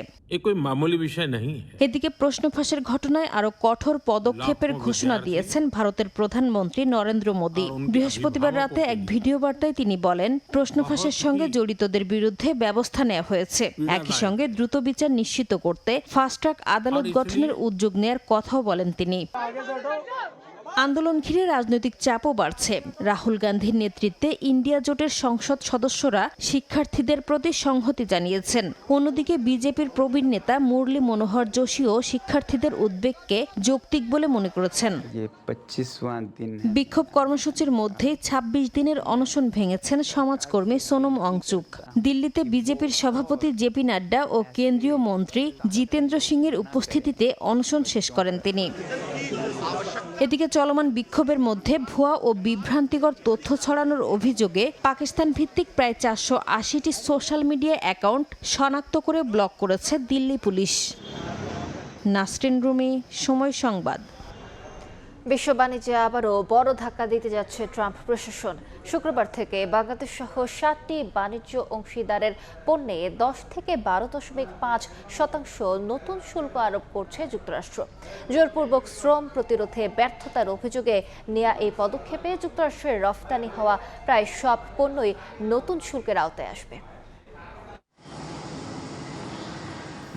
এদিকে প্রশ্ন ফাঁসের ঘটনায় আরো কঠোর পদক্ষেপের ঘোষণা দিয়েছেন ভারতের প্রধানমন্ত্রী নরেন্দ্র মোদী। বৃহস্পতিবার রাতে এক ভিডিও বার্তায় তিনি বলেন, প্রশ্ন ফাঁসের সঙ্গে জড়িতদের বিরুদ্ধে ব্যবস্থা নেওয়া হয়েছে। একই সঙ্গে দ্রুত বিচার নিশ্চিত করতে ফাস্ট ট্র্যাক আদালত গঠনের উদ্যোগ নেয়ার কথাও বলেন তিনি। আন্দোলন ঘিরে রাজনৈতিক চাপও বাড়ছে। রাহুল গান্ধীর নেতৃত্বে ইন্ডিয়া জোটের সংসদ সদস্যরা শিক্ষার্থীদের প্রতি সংহতি জানিয়েছেন। অন্যদিকে বিজেপির প্রবীণ নেতা মুরলী মনোহর যোশীও শিক্ষার্থীদের উদ্বেগকে যৌক্তিক বলে মনে করেছেন। বিক্ষোভ কর্মসূচির মধ্যে 26 দিনের অনশন ভেঙেছেন সমাজকর্মী সোনম ওয়াংচুক। দিল্লিতে বিজেপির সভাপতি জেপি নাড্ডা ও কেন্দ্রীয় মন্ত্রী জিতেন্দ্র সিংয়ের উপস্থিতিতে অনশন শেষ করেন তিনি। এদিকে চলমান বিক্ষোভের মধ্যে ভুয়া ও বিভ্রান্তিকর তথ্য ছড়ানোর অভিযোগে পাকিস্তান ভিত্তিক প্রায় 480টি সোশ্যাল মিডিয়া অ্যাকাউন্ট শনাক্ত করে ব্লক করেছে দিল্লি পুলিশ। নাসরিন রুমি, সময় সংবাদ। বিশ্ব বাণিজ্যে আবারও বড় ধাক্কা দিতে যাচ্ছে ট্রাম্প প্রশাসন। শুক্রবার থেকে বাংলাদেশ সহ 7টি বাণিজ্য অংশীদারের পণ্যে 10 থেকে 12.5% নতুন শুল্ক আরোপ করছে যুক্তরাষ্ট্র। জোরপূর্বক শ্রম প্রতিরোধে ব্যর্থতার অভিযোগে নেওয়া এই পদক্ষেপে যুক্তরাষ্ট্রের রফতানি হওয়া প্রায় সব পণ্যই নতুন শুল্কের আওতায় আসবে।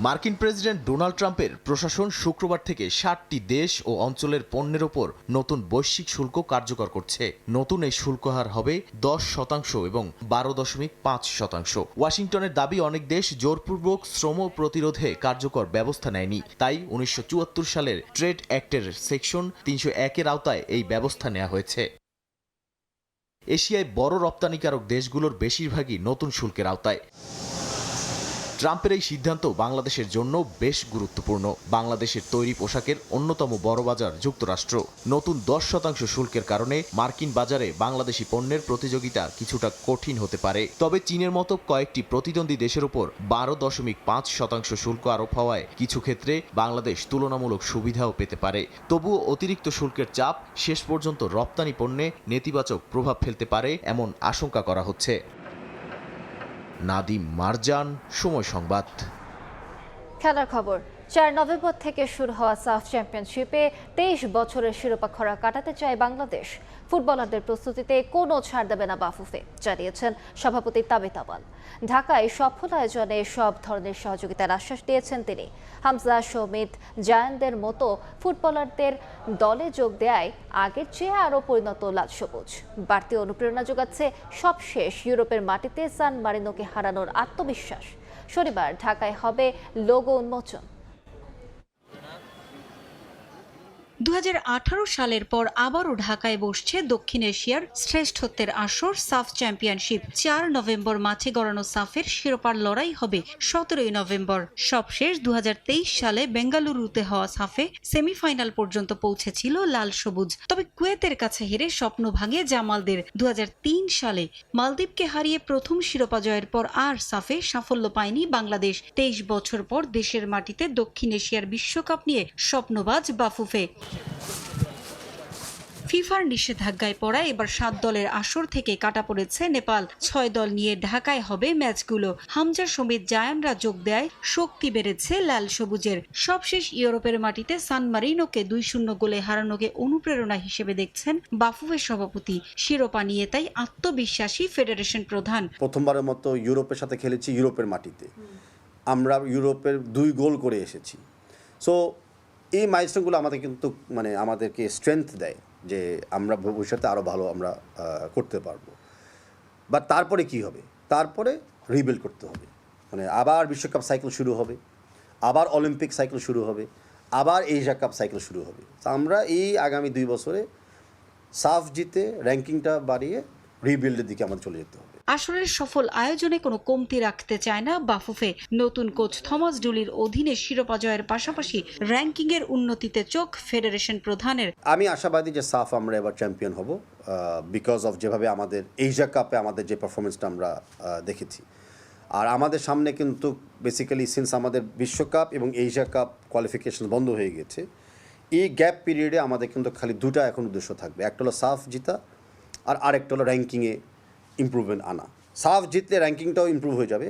মার্কিন প্রেসিডেন্ট ডোনাল্ড ট্রাম্পের প্রশাসন শুক্রবার থেকে 7টি দেশ ও অঞ্চলের পণ্যের ওপর নতুন বৈশ্বিক শুল্ক কার্যকর করছে। নতুন এই শুল্ক হার হবে 10% এবং 12.5%। ওয়াশিংটনের দাবি, অনেক দেশ জোরপূর্বক শ্রম প্রতিরোধে কার্যকর ব্যবস্থা নেয়নি, তাই 1974 সালের ট্রেড অ্যাক্টের সেকশন 301-এর আওতায় এই ব্যবস্থা নেওয়া হয়েছে। এশিয়ায় বড় রপ্তানিকারক দেশগুলোর বেশিরভাগই নতুন শুল্কের আওতায়। ট্রাম্পের এই সিদ্ধান্ত বাংলাদেশের জন্য বেশ গুরুত্বপূর্ণ। বাংলাদেশের তৈরি পোশাকের অন্যতম বড় বাজার যুক্তরাষ্ট্র। নতুন 10% শুল্কের কারণে মার্কিন বাজারে বাংলাদেশি পণ্যের প্রতিযোগিতা কিছুটা কঠিন হতে পারে। তবে চীনের মতো কয়েকটি প্রতিদ্বন্দ্বী দেশের উপর 12.5% শুল্ক আরোপ হওয়ায় কিছু ক্ষেত্রে বাংলাদেশ তুলনামূলক সুবিধাও পেতে পারে। তবুও অতিরিক্ত শুল্কের চাপ শেষ পর্যন্ত রপ্তানি পণ্যে নেতিবাচক প্রভাব ফেলতে পারে এমন আশঙ্কা করা হচ্ছে। নাদিম মারজান, সময় সংবাদ। খেলার খবর। 4 নভেম্বর থেকে শুরু হওয়া সাফ চ্যাম্পিয়নশিপে 23 বছরের শিরোপা খরা কাটাতে চায় বাংলাদেশ। ফুটবলারদের প্রস্তুতিতে কোনো ছাড় দেবে না বাফুফে, জানিয়েছেন সভাপতি তাবিথ আওয়াল। ঢাকায় সফল আয়োজনে সব ধরনের সহযোগিতার আশ্বাস দিয়েছেন তিনি। হামজা, সমিত, জায়ানদের মতো ফুটবলারদের দলে যোগ দেয় আগের চেয়ে আরও পরিণত লাল সবুজ। বাড়তি অনুপ্রেরণা যোগাচ্ছে সবশেষ ইউরোপের মাটিতে সান মারিনোকে হারানোর আত্মবিশ্বাস। শনিবার ঢাকায় হবে লোগো উন্মোচন। 2018 সালের পর আবারও ঢাকায় বসছে দক্ষিণ এশিয়ার শ্রেষ্ঠত্বের আসর সাফ চ্যাম্পিয়নশিপ। 4 নভেম্বর মাঠে গড়ানো সাফের শিরোপার লড়াই হবে 17 নভেম্বর। সবশেষ 2023 সালে বেঙ্গালুরুতে হওয়া সাফে সেমিফাইনাল পর্যন্ত পৌঁছেছিল লাল সবুজ। তবে কুয়েতের কাছে হেরে স্বপ্ন ভাঙে জামালদের। 2003 সালে মালদ্বীপকে হারিয়ে প্রথম শিরোপা জয়ের পর আর সাফে সাফল্য পায়নি বাংলাদেশ। 23 বছর পর দেশের মাটিতে দক্ষিণ এশিয়ার বিশ্বকাপ নিয়ে স্বপ্নবাজ বাফুফে। ফিফার নিষেধাজ্ঞায় পড়া এবার 7 দলের আসর থেকে কাটা পড়েছে নেপাল। 6 দল নিয়ে ঢাকায় হবে ম্যাচগুলো। হামজা, সমিত, জায়ানরা যোগ দেয়, শক্তি বেড়েছে লাল সবুজের। সবশেষ ইউরোপের মাটিতে সান মারিনোকে 2-0 গোলে হারানোকে অনুপ্রেরণা হিসেবে দেখছেন বাফুফের সভাপতি। শিরোপা নিয়ে তাই আত্মবিশ্বাসী ফেডারেশন প্রধান। প্রথমবারের মতো ইউরোপের সাথে খেলেছি, ইউরোপের মাটিতে আমরা ইউরোপের 2 গোল করে এসেছি। সো এই মাইলস্টোনগুলো আমাদের কিন্তু আমাদেরকে স্ট্রেংথ দেয় যে আমরা ভবিষ্যতে আরও ভালো আমরা করতে পারবো। বা তারপরে কি হবে? তারপরে রিবিল্ড করতে হবে। আবার বিশ্বকাপ সাইকেল শুরু হবে, আবার অলিম্পিক সাইকেল শুরু হবে, আবার এশিয়া কাপ সাইকেল শুরু হবে। তো আমরা এই আগামী 2 বছরে সাফ জিতে র্যাঙ্কিংটা বাড়িয়ে রিবিল্ডের দিকে আমাদের চলে যেতে হবে। আসরের সফল আয়োজনে কোনো কমতি রাখতে চায় না বাফুফে। নতুন কোচ থমাস ডুলির অধীনে শিরোপা জয়ের পাশাপাশি র্যাঙ্কিংয়ের উন্নতিতে চোখ ফেডারেশন প্রধানের। আমি আশাবাদী যে সাফ আমরা এবার চ্যাম্পিয়ন হব, বিকজ অফ যেভাবে আমাদের এশিয়া কাপে আমাদের যে পারফরমেন্সটা আমরা দেখেছি। আর আমাদের সামনে কিন্তু বেসিক্যালি সিন্স আমাদের বিশ্বকাপ এবং এশিয়া কাপ কোয়ালিফিকেশন বন্ধ হয়ে গেছে, এই গ্যাপ পিরিয়ডে আমাদের কিন্তু খালি 2টা এখন উদ্দেশ্য থাকবে। একটা হলো সাফ জিতা, আর আরেকটা হলো র্যাঙ্কিংয়ে ইমপ্রুভমেন্ট আনা। সাফ জিতলে র্যাঙ্কিংটাও ইমপ্রুভ হয়ে যাবে,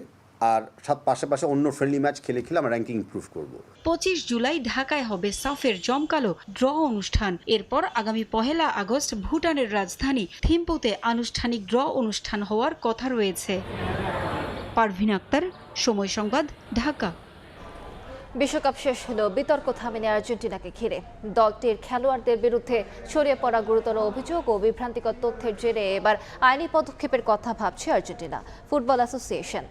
আর পাশাপাশি অন্য ফ্রেন্ডলি ম্যাচ খেলে আমরা র্যাঙ্কিং ইমপ্রুভ করব। 25 জুলাই ঢাকায় হবে সাফের জমকালো ড্র অনুষ্ঠান। এরপর আগামী 1 আগস্ট ভুটানের রাজধানী থিম্পুতে আনুষ্ঠানিক ড্র অনুষ্ঠান হওয়ার কথা রয়েছে। পারভিন আক্তার, সময় সংবাদ, ঢাকা। বিশ্বকাপ শেষ হলো বিতর্ক থামেনি আর্জেন্টিনাকে ঘিরে। দলটির খেলোয়াড়দের বিরুদ্ধে ছড়িয়ে পড়া গুরুতর অভিযোগ ও বিভ্রান্তিকর তথ্যের জেরে এবার আইনি পদক্ষেপের কথা ভাবছে আর্জেন্টিনা ফুটবল অ্যাসোসিয়েশন।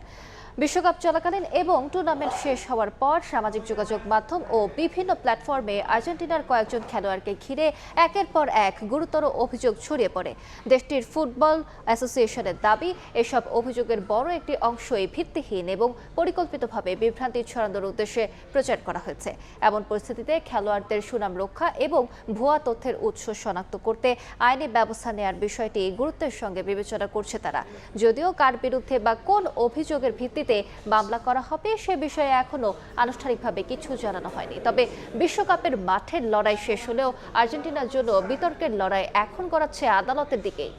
বিশ্বকাপ চলাকালীন এবং টুর্নামেন্ট শেষ হওয়ার পর সামাজিক যোগাযোগ মাধ্যম ও বিভিন্ন প্ল্যাটফর্মে আর্জেন্টিনার কয়েকজন খেলোয়াড়কে ঘিরে একের পর এক গুরুতর অভিযোগ ছড়িয়ে পড়ে। দেশটির ফুটবল অ্যাসোসিয়েশনের দাবি, এসব অভিযোগের বড় একটি অংশই ভিত্তিহীন এবং পরিকল্পিতভাবে বিভ্রান্তি ছড়ানোর উদ্দেশ্যে প্রচার করা হয়েছে। এমন পরিস্থিতিতে খেলোয়াড়দের সুনাম রক্ষা এবং ভুয়া তথ্যের উৎস শনাক্ত করতে আইনি ব্যবস্থা নেওয়ার বিষয়টি গুরুত্বের সঙ্গে বিবেচনা করছে তারা। যদিও কার বিরুদ্ধে বা কোন অভিযোগের ভিত্তিতে মামলা করা হবে সে বিষয়ে এখনো আনুষ্ঠানিকভাবে কিছু জানানো হয়নি। তবে বিশ্বকাপের মাঠের লড়াই শেষ হলেও আর্জেন্টিনার জন্য বিতর্কের লড়াই এখন গড়াচ্ছে আদালতের দিকেই।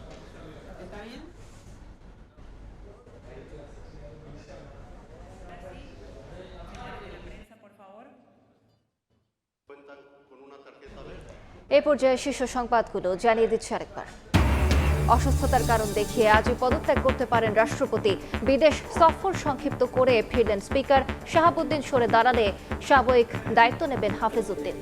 এই পর্যায়ে শীর্ষ সংবাদগুলো জানিয়ে দিচ্ছে আরেকবার। অসুস্থতার কারণ দেখিয়ে আজই পদত্যাগ করতে পারেন রাষ্ট্রপতি। বিদেশ সফর সংক্ষিপ্ত করে ফিরলেন স্পিকার। শাহাবুদ্দিন সরে দাঁড়ালে সাময়িক দায়িত্ব নেবেন হাফিজ উদ্দিন।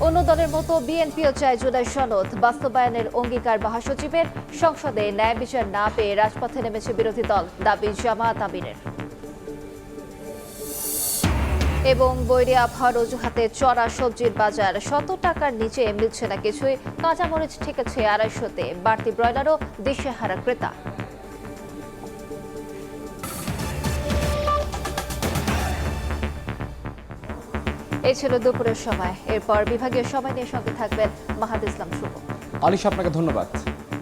অন্য দলের মতো বিএনপিও চায় জুলাই সনদ বাস্তবায়নের অঙ্গীকার মহাসচিবের। সংসদে ন্যায় বিচার না পেয়ে রাজপথে নেমেছে বিরোধী দল, দাবি জামায়াত আমিরের। এবং বৈরী আবহাওয়ার অজুহাতে চড়া সবজির বাজার, 100 টাকার নিচে মিলছে না কিছুই। কাঁচামরিচ ঠেকেছে 250-তে, বাড়তি ব্রয়লারও দিশেহারা ক্রেতা। এই ছিল দুপুরের সময়। এরপর বিভাগীয় সময় নিয়ে সঙ্গে থাকবেন মাহাদ ইসলাম শুভ। আলিশা, আপনাকে ধন্যবাদ।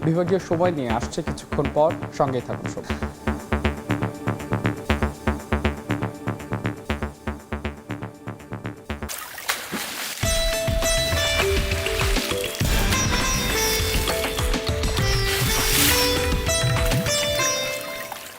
বিভাগীয় সময় নিয়ে আসছে কিছুক্ষণ পর, সঙ্গেই থাকুন সব।